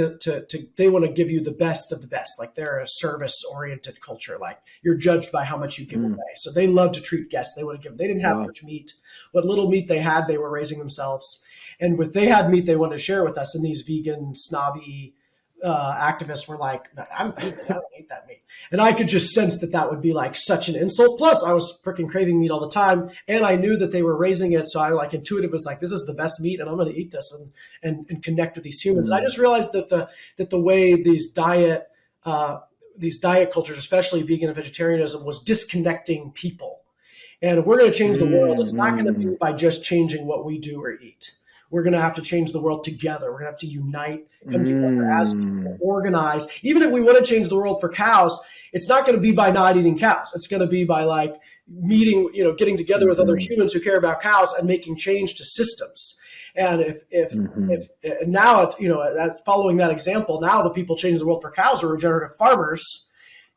they want to give you the best of the best. Like they're a service oriented culture. Like you're judged by how much you give away. So they love to treat guests. They didn't have much meat. What little meat they had, they were raising themselves. And they had meat they wanted to share with us. And these vegan snobby, activists were like, I'm vegan, I don't eat that meat. And I could just sense that would be like such an insult. Plus, I was freaking craving meat all the time, and I knew that they were raising it. So I like intuitive was like, this is the best meat, and I'm going to eat this and connect with these humans. I just realized that the way these diet cultures, especially vegan and vegetarianism, was disconnecting people. And we're going to change the world. It's not going to be by just changing what we do or eat. We're going to have to change the world together. We're going to have to unite, come together as people, organize. Even if we want to change the world for cows, it's not going to be by not eating cows. It's going to be by like meeting, getting together with other humans who care about cows and making change to systems. And if now, following that example, now the people changing the world for cows are regenerative farmers.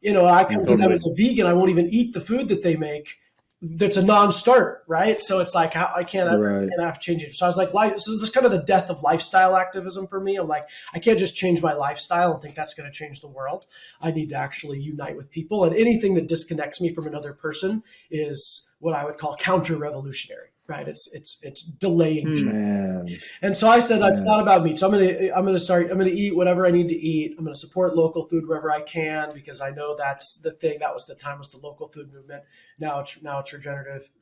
I come to them as a vegan. I won't even eat the food that they make. That's a non-starter, right? So it's like, I can't have to change it. So I was like, so this is kind of the death of lifestyle activism for me. I'm like, I can't just change my lifestyle and think that's going to change the world. I need to actually unite with people. And anything that disconnects me from another person is what I would call counter-revolutionary. Right, it's delaying change. And so I said, it's not about meat. So I'm gonna eat whatever I need to eat. I'm gonna support local food wherever I can, because I know that's the thing. That was the local food movement. Now it's regenerative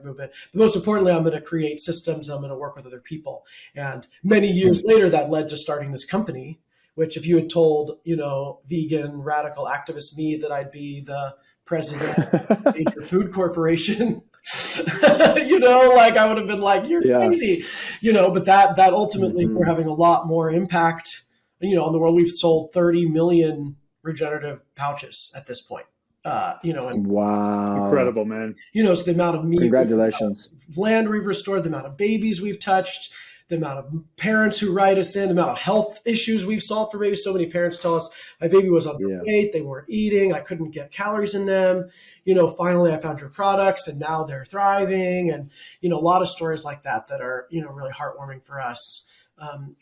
movement. But most importantly, I'm gonna create systems. I'm gonna work with other people. And many years later, that led to starting this company. Which, if you had told vegan radical activist me that I'd be the president of a major food corporation. I would have been like, you're crazy, but that ultimately we're having a lot more impact, on the world. We've sold 30 million regenerative pouches at this point, and wow, incredible, man. So the amount of meat, congratulations, land we've restored, the amount of babies we've touched, the amount of parents who write us in, the amount of health issues we've solved for babies. So many parents tell us my baby was underweight, they weren't eating, I couldn't get calories in them. Finally I found your products and now they're thriving. And, a lot of stories like that are, really heartwarming for us,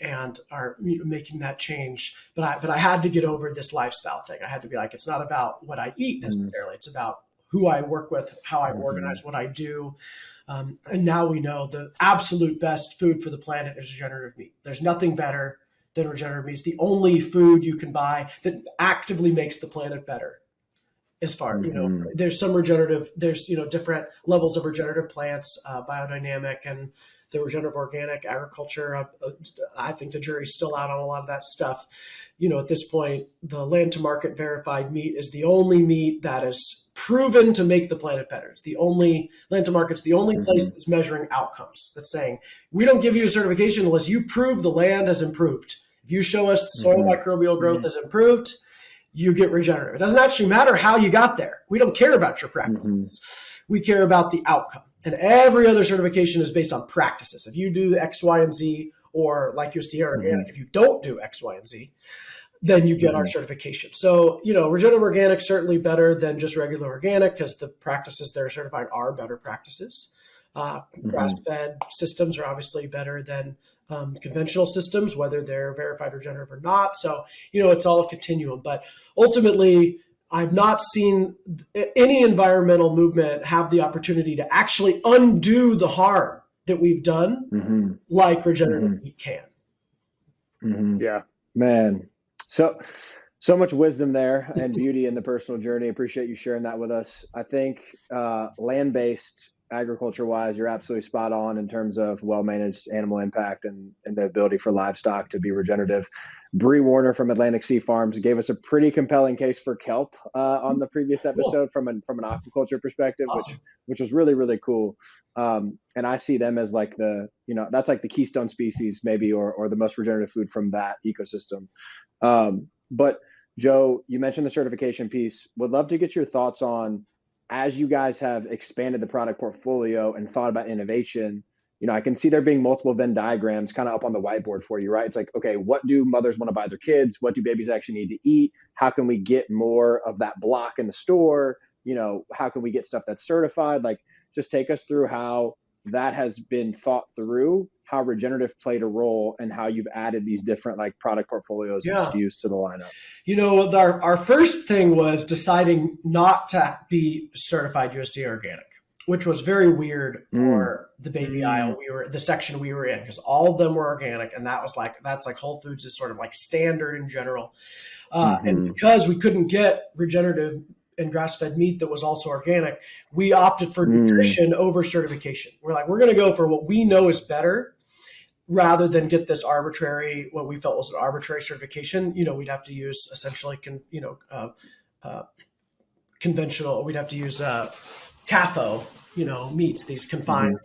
and are making that change. But I had to get over this lifestyle thing. I had to be like, it's not about what I eat necessarily. It's about who I work with, how I organize what I do. And now we know the absolute best food for the planet is regenerative meat. There's nothing better than regenerative meat. It's the only food you can buy that actively makes the planet better. As far, there's some regenerative, there's, different levels of regenerative plants, biodynamic and the regenerative organic agriculture. I think the jury's still out on a lot of that stuff. At this point, the land to market verified meat is the only meat that is proven to make the planet better. It's the only land to market's the only place that's measuring outcomes. That's saying, we don't give you a certification unless you prove the land has improved. If you show us soil microbial growth has improved, you get regenerative. It doesn't actually matter how you got there. We don't care about your practices. We care about the outcome. And every other certification is based on practices. If you do X, Y, and Z, or like USDA organic, if you don't do X, Y, and Z, then you get our certification. So, regenerative organic certainly better than just regular organic, because the practices that are certified are better practices. Grass-fed systems are obviously better than conventional systems, whether they're verified regenerative or not. So, it's all a continuum. But ultimately, I've not seen any environmental movement have the opportunity to actually undo the harm that we've done like regenerative meat can. Yeah, man. So much wisdom there and beauty in the personal journey. Appreciate you sharing that with us. I think land-based agriculture wise, you're absolutely spot on in terms of well-managed animal impact and the ability for livestock to be regenerative. Bree Warner from Atlantic Sea Farms gave us a pretty compelling case for kelp on the previous episode from an aquaculture perspective, which was really, really cool. And I see them as like that's like the keystone species maybe, or the most regenerative food from that ecosystem. But Joe, you mentioned the certification piece. Would love to get your thoughts on, as you guys have expanded the product portfolio and thought about innovation, I can see there being multiple Venn diagrams kind of up on the whiteboard for you, right? It's like, okay, what do mothers want to buy their kids? What do babies actually need to eat? How can we get more of that block in the store? How can we get stuff that's certified? Like, just take us through how that has been thought through, how regenerative played a role, and how you've added these different like product portfolios and SKUs to the lineup. Our first thing was deciding not to be certified USDA organic. which was very weird for the baby aisle. The section we were in, because all of them were organic, and that's like Whole Foods is sort of like standard in general. And because we couldn't get regenerative and grass-fed meat that was also organic, we opted for nutrition over certification. We're like, we're going to go for what we know is better, rather than get this arbitrary, what we felt was an arbitrary certification. We'd have to use essentially, conventional. We'd have to use CAFO, meats, these confinement.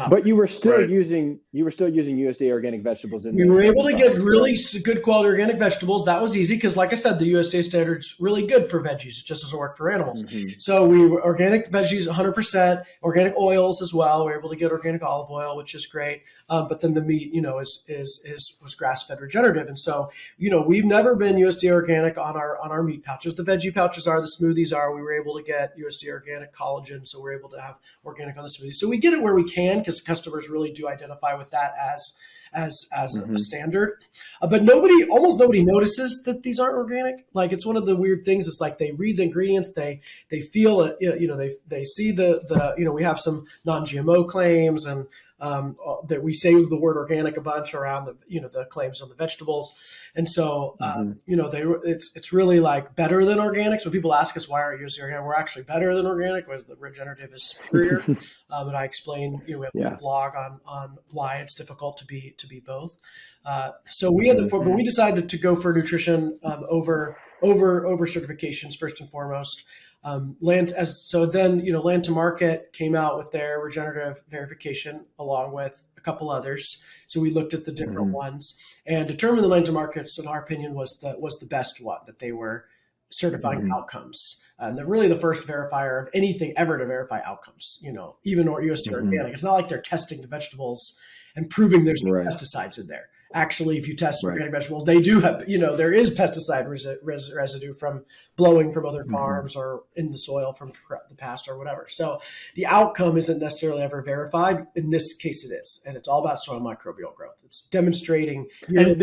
But you were still using USDA organic vegetables in. We were able to get really good quality organic vegetables. That was easy because, like I said, the USDA standard's really good for veggies. It just doesn't work for animals. So we were organic veggies, 100%, organic oils as well. We were able to get organic olive oil, which is great. But then the meat, was grass-fed regenerative. And so, we've never been USDA organic on our meat pouches. The veggie pouches are, the smoothies are. We were able to get USDA organic collagen, so we're able to have organic on the smoothies. So we get it where we can, because customers really do identify with that as a standard. But almost nobody notices that these aren't organic. Like, it's one of the weird things. It's like they read the ingredients, they feel it, they see the we have some non-GMO claims, and that we say the word organic a bunch around the claims on the vegetables. And so, it's really like better than organic. So people ask us, why aren't you using organic? We're actually better than organic, whereas the regenerative is superior. And I explain, we have a blog on why it's difficult to be both. So we had but we decided to go for nutrition over certifications first and foremost. Land to Market came out with their regenerative verification along with a couple others. So we looked at the different ones and determined the Land to Market, in our opinion, was the best one, that they were certifying outcomes. And they're really the first verifier of anything ever to verify outcomes, even USDA organic. It's not like they're testing the vegetables and proving there's no pesticides in there. Actually, if you test organic vegetables, they do have, there is pesticide residue from blowing from other farms or in the soil from the past or whatever. So the outcome isn't necessarily ever verified. In this case, it is. And it's all about soil microbial growth. It's demonstrating. I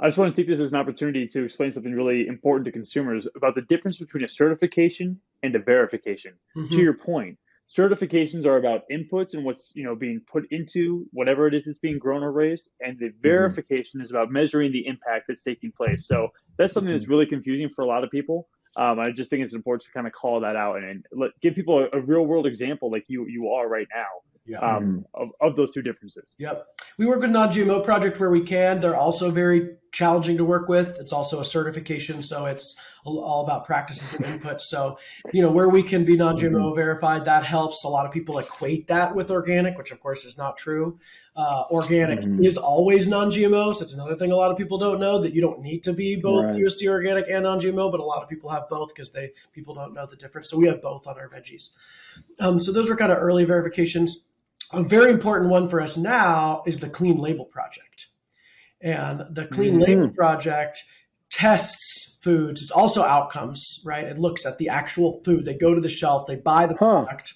just want to take this as an opportunity to explain something really important to consumers about the difference between a certification and a verification. To your point, certifications are about inputs and what's being put into whatever it is that's being grown or raised, and the verification is about measuring the impact that's taking place. So that's something that's really confusing for a lot of people. I just think it's important to kind of call that out and give people a real world example, like you are right now, of those two differences. Yep. We work with Non-GMO Project where we can. They're also very challenging to work with. It's also a certification, so it's all about practices and inputs. So, where we can be non-GMO verified, that helps. A lot of people equate that with organic, which of course is not true. Organic is always non-GMO. So it's another thing a lot of people don't know, that you don't need to be both USDA organic and non-GMO, but a lot of people have both because people don't know the difference. So we have both on our veggies. So those are kind of early verifications. A very important one for us now is the Clean Label Project. And the Clean Label Project tests foods. It's also outcomes, right? It looks at the actual food. They go to the shelf, they buy the product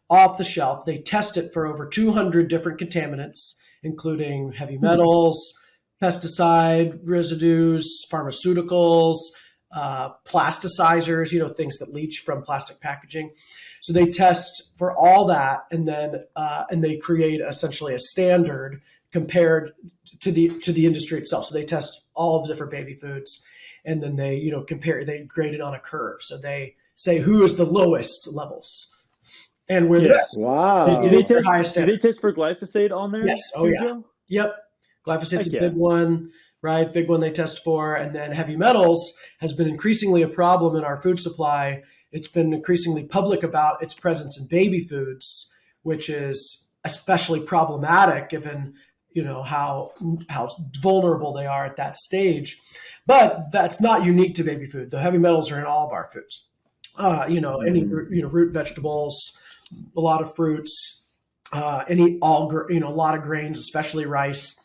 off the shelf. They test it for over 200 different contaminants, including heavy metals, pesticide residues, pharmaceuticals, plasticizers, things that leach from plastic packaging. So they test for all that, and then they create essentially a standard compared to the industry itself. So they test all of the different baby foods, and then they compare. They grade it on a curve. So they say who is the lowest levels, and we're the best. Wow. Do they test for glyphosate on there? Yes. Oh yeah. Joe? Yep. Glyphosate's a big one. Right, big one they test for. And then heavy metals has been increasingly a problem in our food supply. It's been increasingly public about its presence in baby foods, which is especially problematic given, how vulnerable they are at that stage. But that's not unique to baby food. The heavy metals are in all of our foods. Any root vegetables, a lot of fruits, a lot of grains, especially rice.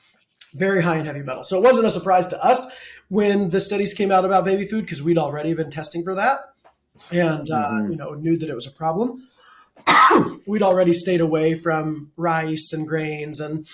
Very high in heavy metals. So it wasn't a surprise to us when the studies came out about baby food, because we'd already been testing for that and, knew that it was a problem. We'd already stayed away from rice and grains and,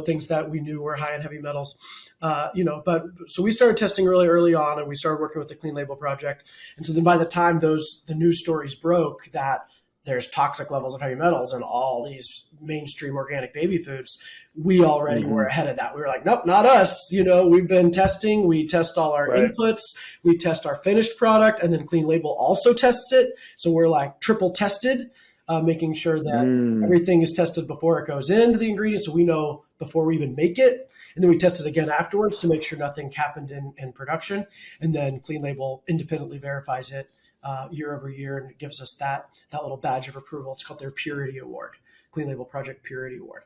things that we knew were high in heavy metals. But so we started testing really early on, and we started working with the Clean Label Project. And so then by the time the news stories broke that there's toxic levels of heavy metals in all these mainstream organic baby foods. We already were ahead of that. We were like, nope, not us. We've been testing. We test all our inputs. We test our finished product, and then Clean Label also tests it. So we're like triple tested, making sure that everything is tested before it goes into the ingredients. So we know before we even make it. And then we test it again afterwards to make sure nothing happened in production. And then Clean Label independently verifies it year over year, and it gives us that little badge of approval. It's called their Purity Award, Clean Label Project Purity Award.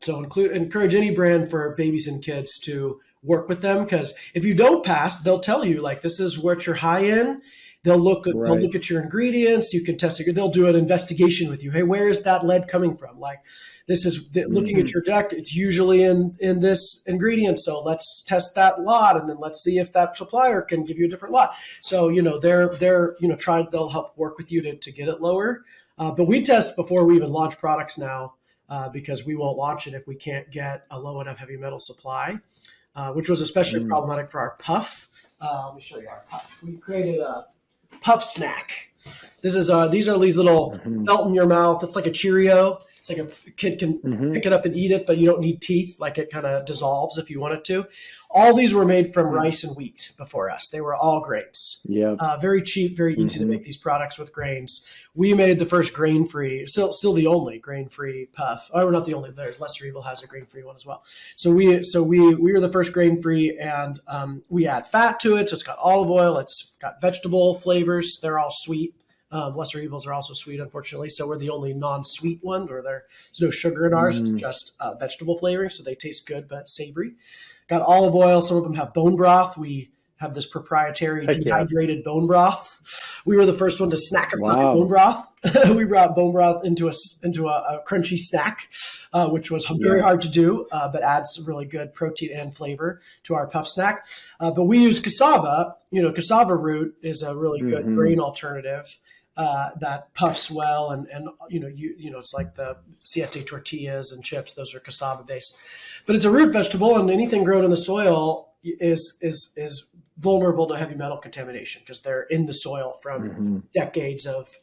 So encourage any brand for babies and kids to work with them, because if you don't pass, they'll tell you, like, this is what you're high in. They'll look at your ingredients. You can test it. They'll do an investigation with you. Hey, where is that lead coming from? Like, this is looking at your deck. It's usually in this ingredient. So let's test that lot, and then let's see if that supplier can give you a different lot. So they'll help work with you to get it lower. But we test before we even launch products now, because we won't launch it if we can't get a low enough heavy metal supply, which was especially problematic for our puff. Let me show you our puff. We created a puff snack. These are these little melt in your mouth. It's like a Cheerio. It's like a kid can pick it up and eat it, but you don't need teeth. Like, it kind of dissolves if you wanted to. All these were made from rice and wheat before us. They were all grains. Yeah. Very cheap, very easy to make these products with grains. We made the first grain-free, still the only grain-free puff. Oh, we're not the only. There's Lesser Evil has a grain-free one as well. So we were the first grain-free, and we add fat to it. So it's got olive oil. It's got vegetable flavors. They're all sweet. Lesser Evils are also sweet, unfortunately. So we're the only non-sweet one, or there's no sugar in ours. It's just vegetable flavoring. So they taste good, but savory. Got olive oil. Some of them have bone broth. We have this proprietary dehydrated bone broth. We were the first one to snack about bone broth. We brought bone broth into a crunchy snack, which was very hard to do, but adds really good protein and flavor to our puff snack. But we use cassava. Cassava root is a really good grain alternative that puffs well, and it's like the siete tortillas and chips. Those are cassava based, but it's a root vegetable, and anything grown in the soil is vulnerable to heavy metal contamination because they're in the soil from decades of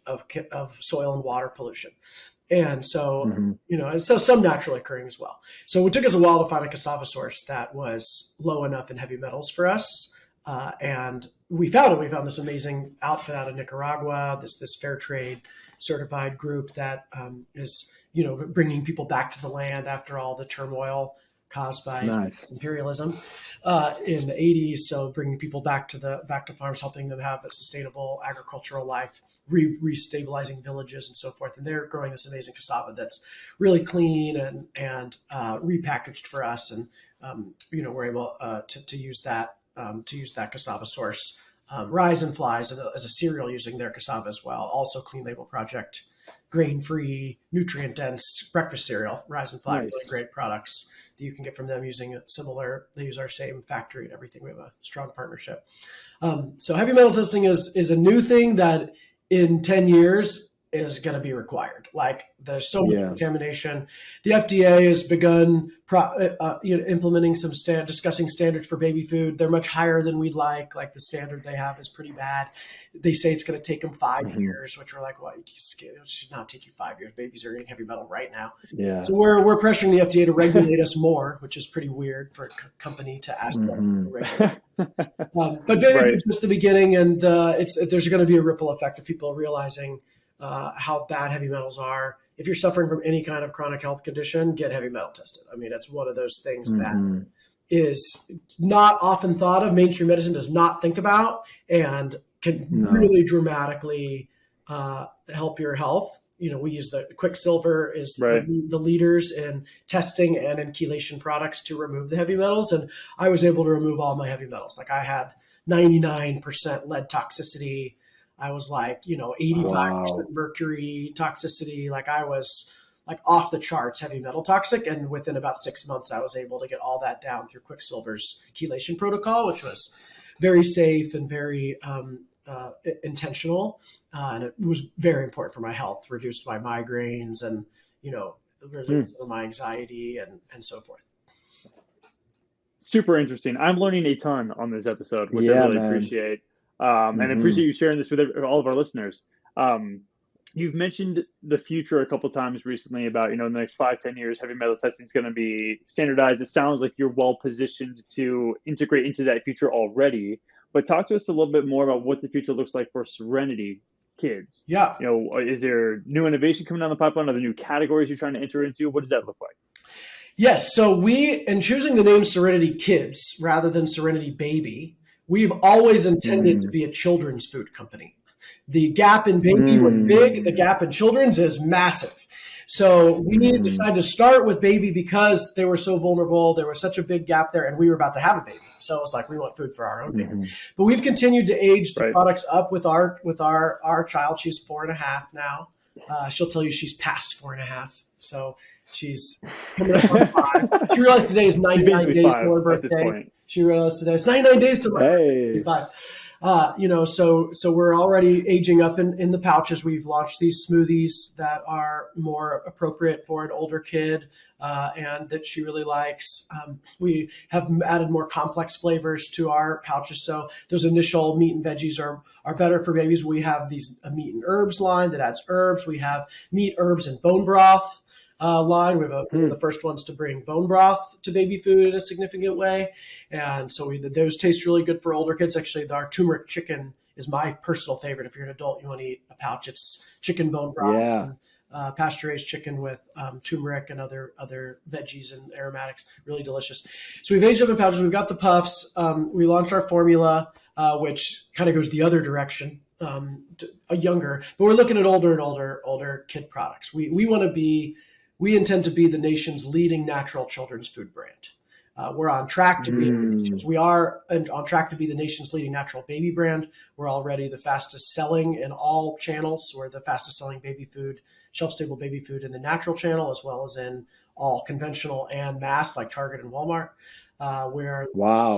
soil and water pollution. And so, so some naturally occurring as well. So it took us a while to find a cassava source that was low enough in heavy metals for us. And we found it. We found this amazing outfit out of Nicaragua, this fair trade certified group that is, bringing people back to the land after all the turmoil caused by imperialism in the 80s. So bringing people back to farms, helping them have a sustainable agricultural life, restabilizing villages and so forth. And they're growing this amazing cassava that's really clean and repackaged for us. And we're able to use that. To use that cassava source. Rise and Flies as a cereal using their cassava as well. Also Clean Label Project, grain-free, nutrient-dense breakfast cereal. Rise and Fly, really great products that you can get from them using a similar, they use our same factory and everything. We have a strong partnership. So heavy metal testing is a new thing that in 10 years is going to be required. Like, there's so much contamination. The FDA has begun implementing discussing standards for baby food. They're much higher than we'd like. Like, the standard they have is pretty bad. They say it's going to take them 5 years, which we're like, well, it should not take you 5 years. Babies are eating heavy metal right now. Yeah. So we're pressuring the FDA to regulate us more, which is pretty weird for a company to ask them to regulate. But baby food's just the beginning, and there's going to be a ripple effect of people realizing how bad heavy metals are. If you're suffering from any kind of chronic health condition, get heavy metal tested. I mean, it's one of those things that is not often thought of. Mainstream medicine does not think about, and can really dramatically help your health. We use the Quicksilver is the leaders in testing and in chelation products to remove the heavy metals. And I was able to remove all my heavy metals. Like, I had 99% lead toxicity. I was like, 85% mercury toxicity. Like, I was like off the charts heavy metal toxic. And within about 6 months, I was able to get all that down through Quicksilver's chelation protocol, which was very safe and very intentional. And it was very important for my health, reduced my migraines and, reduced my anxiety and so forth. Super interesting. I'm learning a ton on this episode, which I really appreciate. And I appreciate you sharing this with all of our listeners. You've mentioned the future a couple times recently about, in the next 5, 10 years, heavy metal testing is going to be standardized. It sounds like you're well positioned to integrate into that future already. But talk to us a little bit more about what the future looks like for Serenity Kids. Yeah. Is there new innovation coming down the pipeline? Are there new categories you're trying to enter into? What does that look like? Yes. So in choosing the name Serenity Kids rather than Serenity Baby, we've always intended to be a children's food company. The gap in baby was big. The gap in children's is massive. So we decided to start with baby because they were so vulnerable. There was such a big gap there, and we were about to have a baby. So it was like, we want food for our own baby. But we've continued to age the products up with our child. She's 4.5 now. She'll tell you she's past 4.5. So she's coming up on 5. She realized today is 99 days to her birthday. She realized today it's 99 days to my birthday. 5. So we're already aging up in the pouches. We've launched these smoothies that are more appropriate for an older kid, and that she really likes. We have added more complex flavors to our pouches. So those initial meat and veggies are better for babies. We have these meat and herbs line that adds herbs. We have meat, herbs, and bone broth line. We're the first ones to bring bone broth to baby food in a significant way. And so those taste really good for older kids. Actually, our turmeric chicken is my personal favorite. If you're an adult, you want to eat a pouch, it's chicken bone broth. And, pasture-raised chicken with turmeric and other veggies and aromatics, really delicious. So we've aged up in pouches. We've got the puffs. We launched our formula, which kind of goes the other direction, younger. But we're looking at older and older kid products. We intend to be the nation's leading natural children's food brand. We're on track to be. We are on track to be the nation's leading natural baby brand. We're already the fastest selling in all channels. We're the fastest selling baby food, shelf-stable baby food in the natural channel, as well as in all conventional and mass like Target and Walmart. We're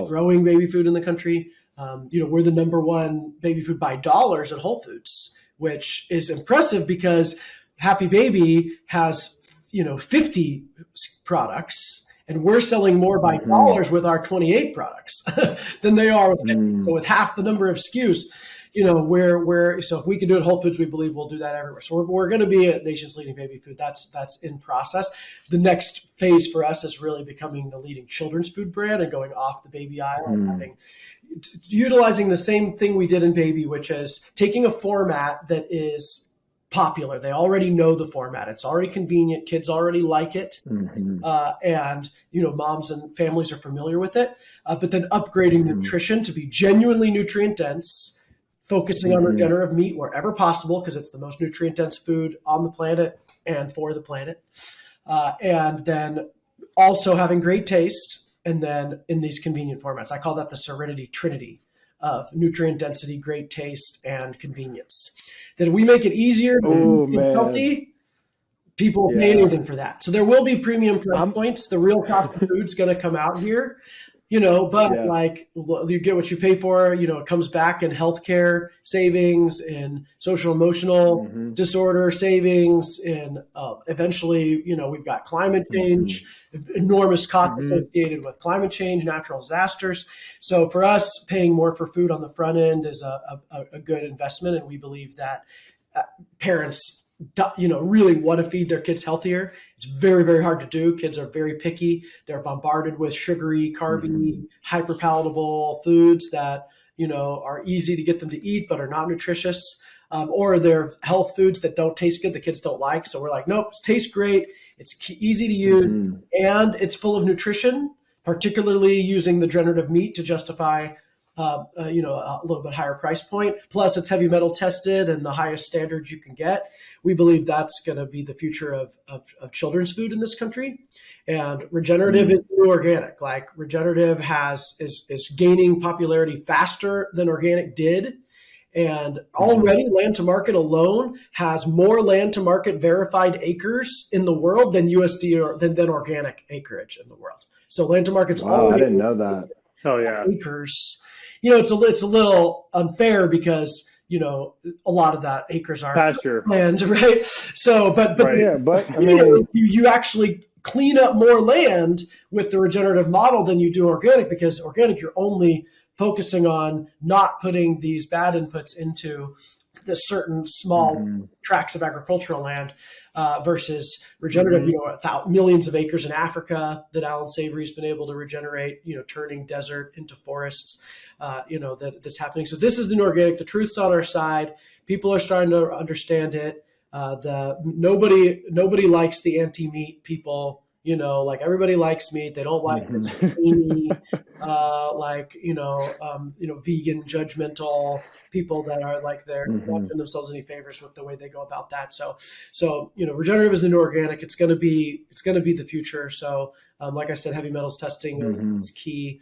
growing baby food in the country. We're the number one baby food by dollars at Whole Foods, which is impressive because Happy Baby has 50 products, and we're selling more by dollars with our 28 products than they are with 50. So with half the number of SKUs, so if we can do it at Whole Foods, we believe we'll do that everywhere. So we're going to be a nation's leading baby food. That's in process. The next phase for us is really becoming the leading children's food brand and going off the baby aisle and utilizing the same thing we did in baby, which is taking a format that is popular. They already know the format. It's already convenient. Kids already like it. And, moms and families are familiar with it. But then upgrading nutrition to be genuinely nutrient dense, focusing on regenerative meat wherever possible, because it's the most nutrient dense food on the planet and for the planet. And then also having great taste. And then in these convenient formats, I call that the Serenity Trinity of nutrient density, great taste, and convenience. That if we make it easier to be healthy, people will pay anything for that. So there will be premium price points. The real cost of food's going to come out here, like you get what you pay for. It comes back in healthcare savings, in social emotional disorder savings, and eventually, we've got climate change, enormous costs associated with climate change, natural disasters. So for us, paying more for food on the front end is a good investment, and we believe that parents really want to feed their kids healthier. It's very, very hard to do. Kids are very picky. They're bombarded with sugary, carby, hyper palatable foods that, are easy to get them to eat, but are not nutritious. Or they're health foods that don't taste good, the kids don't like. So we're like, nope, it tastes great. It's easy to use and it's full of nutrition, particularly using the regenerative meat to justify a little bit higher price point. Plus, it's heavy metal tested and the highest standards you can get. We believe that's going to be the future of children's food in this country. And regenerative is new organic. Like regenerative is gaining popularity faster than organic did. And already land to market alone has more land to market verified acres in the world than USD or than organic acreage in the world. So land to market's already. I didn't know that. Oh yeah, acres. It's a little unfair because a lot of that acres are pasture land, right? So, but I mean, you actually clean up more land with the regenerative model than you do organic, because organic you're only focusing on not putting these bad inputs into this certain small tracts of agricultural land versus regenerative, millions of acres in Africa that Alan Savory's been able to regenerate, turning desert into forests, that's happening. So this is the new organic. The truth's on our side. People are starting to understand it. Nobody likes the anti-meat people. Like everybody likes meat. They don't like the zucchini, vegan, judgmental people that are like they're not doing themselves any favors with the way they go about that. So regenerative is the new organic. It's going to be the future. So, like I said, heavy metals testing is key,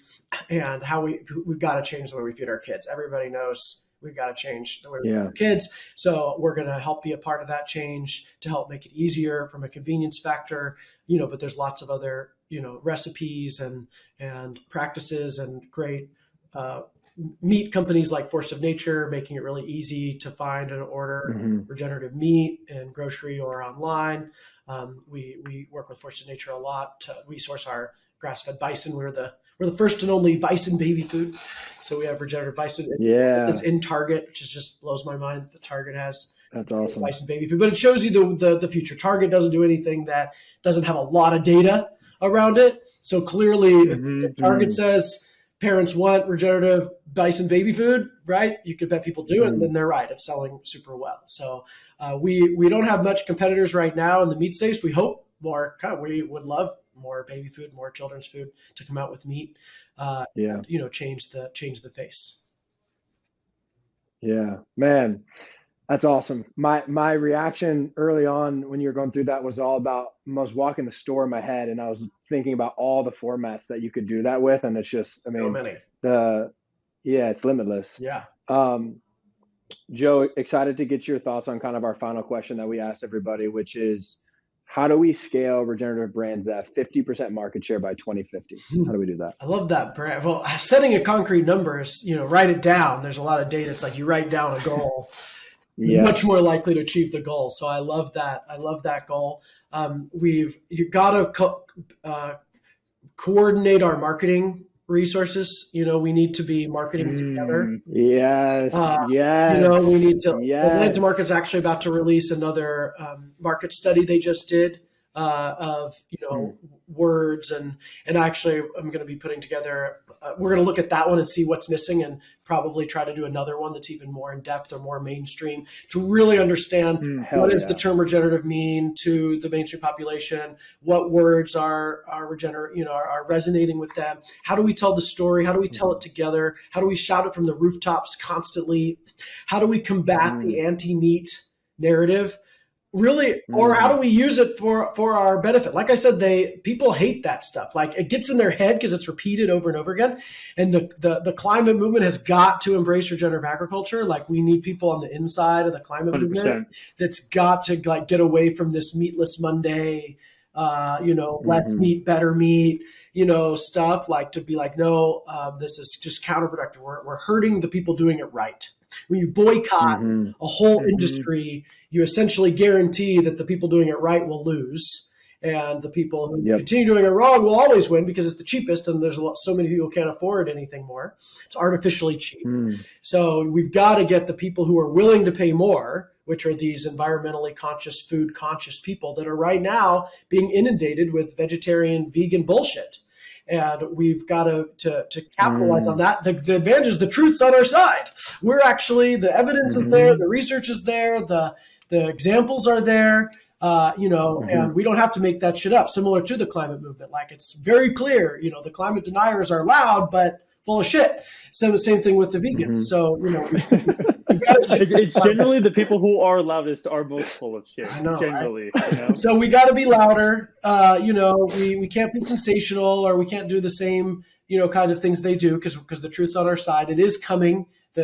and how we've got to change the way we feed our kids. Everybody knows we've got to change the way we feed our kids. So we're going to help be a part of that change to help make it easier from a convenience factor. But there's lots of other, recipes and practices and great meat companies like Force of Nature, making it really easy to find and order regenerative meat in grocery or online. We work with Force of Nature a lot. We source our grass-fed bison. We're the first and only bison baby food. So we have regenerative bison. It's in Target, which just blows my mind that Target has. That's awesome. Bison baby food, but it shows you the future. Target doesn't do anything that doesn't have a lot of data around it. So clearly, if Target says parents want regenerative bison baby food, right? You could bet people do it, and then they're right. It's selling super well. So we don't have much competitors right now in the meat space. We hope more. We would love more baby food, more children's food to come out with meat. And, change the face. Yeah, man. That's awesome. My reaction early on when you were going through that was all about, I was walking the store in my head and I was thinking about all the formats that you could do that with. And it's just, so many. It's limitless. Yeah. Joe, excited to get your thoughts on kind of our final question that we asked everybody, which is, how do we scale regenerative brands at 50% market share by 2050? How do we do that? I love that, Brad. Well, setting a concrete number is, write it down. There's a lot of data. It's like you write down a goal. Much more likely to achieve the goal. So I love that. I love that goal. You've got to coordinate our marketing resources. We need to be marketing together. Yes. We need to. Yes. The market's actually about to release another market study they just did of words and actually I'm going to be putting together. We're going to look at that one and see what's missing, and probably try to do another one that's even more in depth or more mainstream to really understand what does the term regenerative mean to the mainstream population. What words are resonating with them? How do we tell the story? How do we tell it together? How do we shout it from the rooftops constantly? How do we combat the anti-meat narrative? Really, or how do we use it for our benefit? Like I said, people hate that stuff. Like it gets in their head because it's repeated over and over again. And the climate movement has got to embrace regenerative agriculture. Like we need people on the inside of the climate 100%. Movement that's got to get away from this meatless Monday, less meat, better meat, stuff, like to be like, no, this is just counterproductive. We're hurting the people doing it right. When you boycott a whole industry, you essentially guarantee that the people doing it right will lose. And the people who continue doing it wrong will always win because it's the cheapest, and there's so many people who can't afford anything more. It's artificially cheap. So we've got to get the people who are willing to pay more, which are these environmentally conscious, food conscious people that are right now being inundated with vegetarian, vegan bullshit. And we've got to capitalize on that. The advantage is the truth's on our side. We're actually, the evidence is there, the research is there, the examples are there, and we don't have to make that shit up, similar to the climate movement. Like it's very clear, the climate deniers are loud, but full of shit. So the same thing with the vegans. So, it's generally the people who are loudest are most full of shit. I know, generally. Right? So we got to be louder. We can't be sensational, or we can't do the same, kind of things they do because the truth's on our side. It is coming. We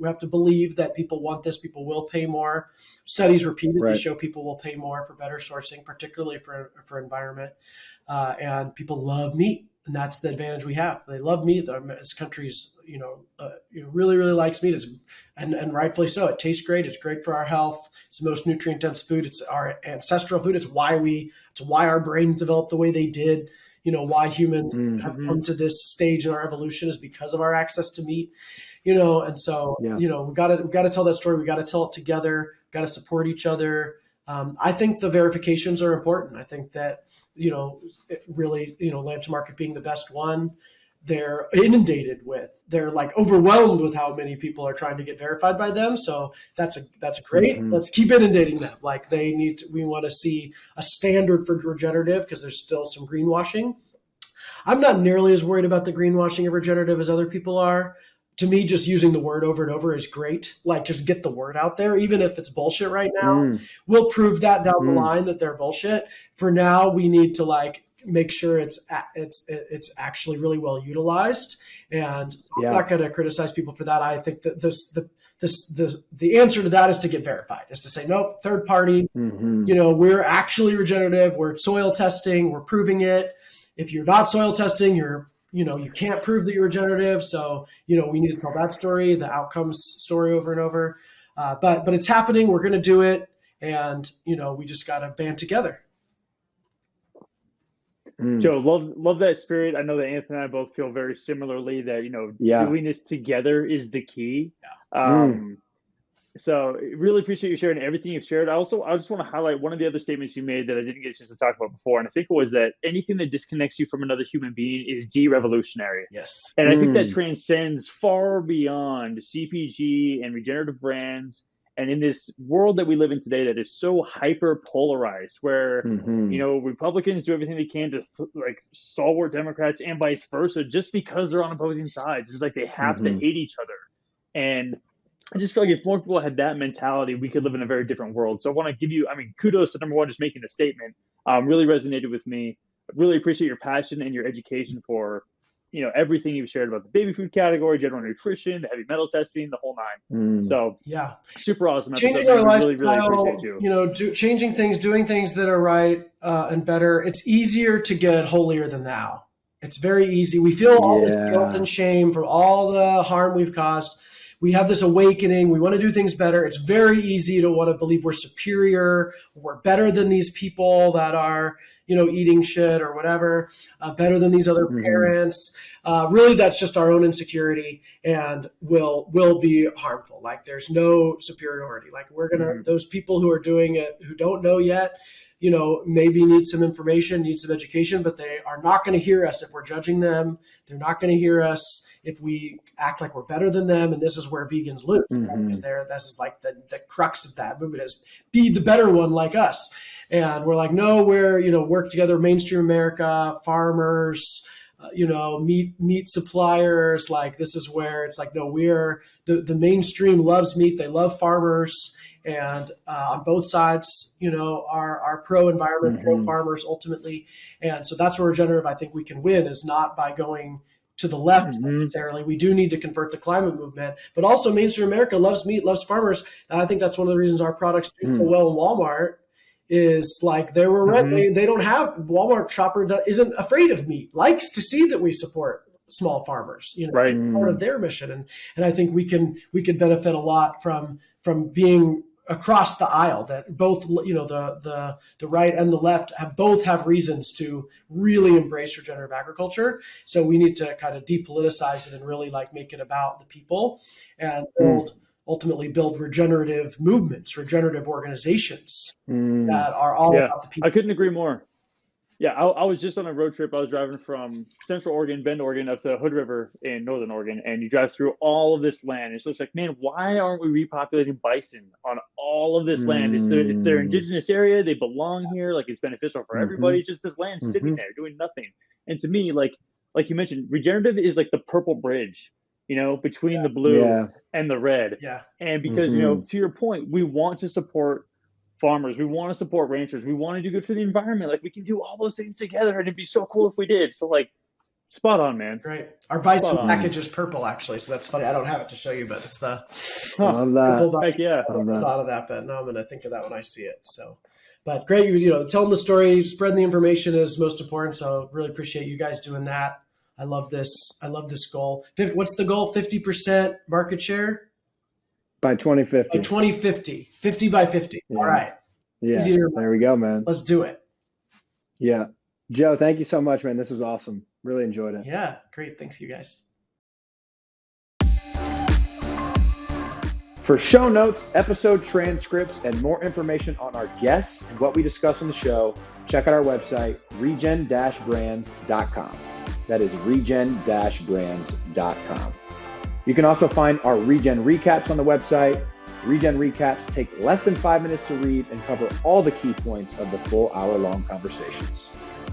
have to believe that people want this. People will pay more. Studies repeatedly show people will pay more for better sourcing, particularly for environment. And people love meat. And that's the advantage we have. They love meat. This country's, really, really likes meat. And rightfully so. It tastes great. It's great for our health. It's the most nutrient dense food. It's our ancestral food. It's why our brains developed the way they did. Why humans have come to this stage in our evolution is because of our access to meat. And so, we got to tell that story. We got to tell it together, got to support each other. I think the verifications are important. I think that, really, Lamb to Market being the best one, they're like overwhelmed with how many people are trying to get verified by them. So that's great. Mm-hmm. Let's keep inundating them. Like we want to see a standard for regenerative, because there's still some greenwashing. I'm not nearly as worried about the greenwashing of regenerative as other people are. To me, just using the word over and over is great. Like, just get the word out there, even if it's bullshit right now. We'll prove that down the line that they're bullshit. For now, we need to make sure it's actually really well utilized. And I'm not going to criticize people for that. I think that the answer to that is to get verified, is to say, nope, third party, we're actually regenerative. We're soil testing. We're proving it. If you're not soil testing, you can't prove that you're regenerative. So, we need to tell that story, the outcomes story over and over. But it's happening. We're going to do it. And, we just got to band together. Joe, love that spirit. I know that Anthony and I both feel very similarly that, doing this together is the key. So really appreciate you sharing everything you've shared. I just want to highlight one of the other statements you made that I didn't get a chance to talk about before. And I think it was that anything that disconnects you from another human being is de-revolutionary. Yes. And I think that transcends far beyond CPG and regenerative brands. And in this world that we live in today that is so hyper polarized, where, Republicans do everything they can to stalwart Democrats and vice versa, just because they're on opposing sides. It's like they have to hate each other. And I just feel like if more people had that mentality, we could live in a very different world. So I want to give you, kudos to number one, just making a statement. Really resonated with me. I really appreciate your passion and your education for, everything you've shared about the baby food category, general nutrition, the heavy metal testing, the whole nine. So yeah, super awesome. Changing our lifestyle, really appreciate you. Changing things, doing things that are right and better. It's easier to get holier than thou. It's very easy. We feel all this guilt and shame for all the harm we've caused. We have this awakening. We want to do things better. It's very easy to want to believe we're superior, we're better than these people that are, eating shit or whatever, better than these other parents. Really, that's just our own insecurity and will be harmful. Like, there's no superiority. Like, we're going to, those people who are doing it, who don't know yet, maybe need some information, need some education, but they are not going to hear us if we're judging them. They're not going to hear us if we act like we're better than them. And this is where vegans lose, right? Because this is like the crux of that movement is be the better one like us. And we're like, no, we're, work together, mainstream America, farmers, meat suppliers. Like, this is where it's like, no, we're the mainstream loves meat. They love farmers. And on both sides, are pro-environment, pro-farmers ultimately. And so that's where regenerative, I think we can win, is not by going to the left necessarily. We do need to convert the climate movement, but also mainstream America loves meat, loves farmers. And I think that's one of the reasons our products do so well in Walmart is like they don't have, Walmart shopper isn't afraid of meat, likes to see that we support small farmers, right. Part of their mission. And I think we can benefit a lot from being across the aisle, that both, the right and the left have reasons to really embrace regenerative agriculture. So we need to kind of depoliticize it and really make it about the people and ultimately build regenerative movements, regenerative organizations that are all about the people. I couldn't agree more. Yeah, I was just on a road trip. I was driving from Central Oregon, Bend, Oregon, up to Hood River in Northern Oregon, and you drive through all of this land. It's just like, man, why aren't we repopulating bison on all of this land? It's their indigenous area. They belong here. Like, it's beneficial for everybody. It's just this land sitting there doing nothing. And to me, like you mentioned, regenerative is like the purple bridge, between the blue and the red. Yeah. And because, to your point, we want to support farmers, we want to support ranchers, we want to do good for the environment. Like, we can do all those things together, and it'd be so cool if we did. So, spot on, man. Great. Our bison package is purple, actually, so that's funny. I don't have it to show you, but it's the love that. Heck yeah. I never thought of that, but now I'm going to think of that when I see it. So, but great, telling the story, spreading the information is most important. So, really appreciate you guys doing that. I love this. I love this goal. What's the goal? 50% market share by 2050. By 2050. 50 by 50. Yeah. All right. Yeah. There we go, man. Let's do it. Yeah. Joe, thank you so much, man. This is awesome. Really enjoyed it. Yeah. Great. Thanks, you guys. For show notes, episode transcripts, and more information on our guests and what we discuss on the show, check out our website, regen-brands.com. That is regen-brands.com. You can also find our Regen recaps on the website. Regen recaps take less than 5 minutes to read and cover all the key points of the full hour-long conversations.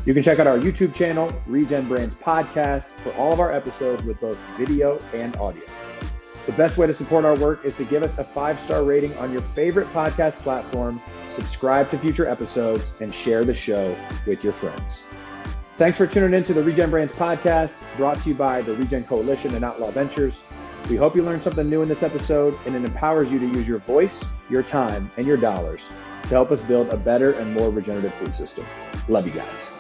You can check out our YouTube channel, Regen Brands Podcast, for all of our episodes with both video and audio. The best way to support our work is to give us a 5-star rating on your favorite podcast platform, subscribe to future episodes, and share the show with your friends. Thanks for tuning in to the Regen Brands Podcast, brought to you by the Regen Coalition and Outlaw Ventures. We hope you learned something new in this episode, and it empowers you to use your voice, your time, and your dollars to help us build a better and more regenerative food system. Love you guys.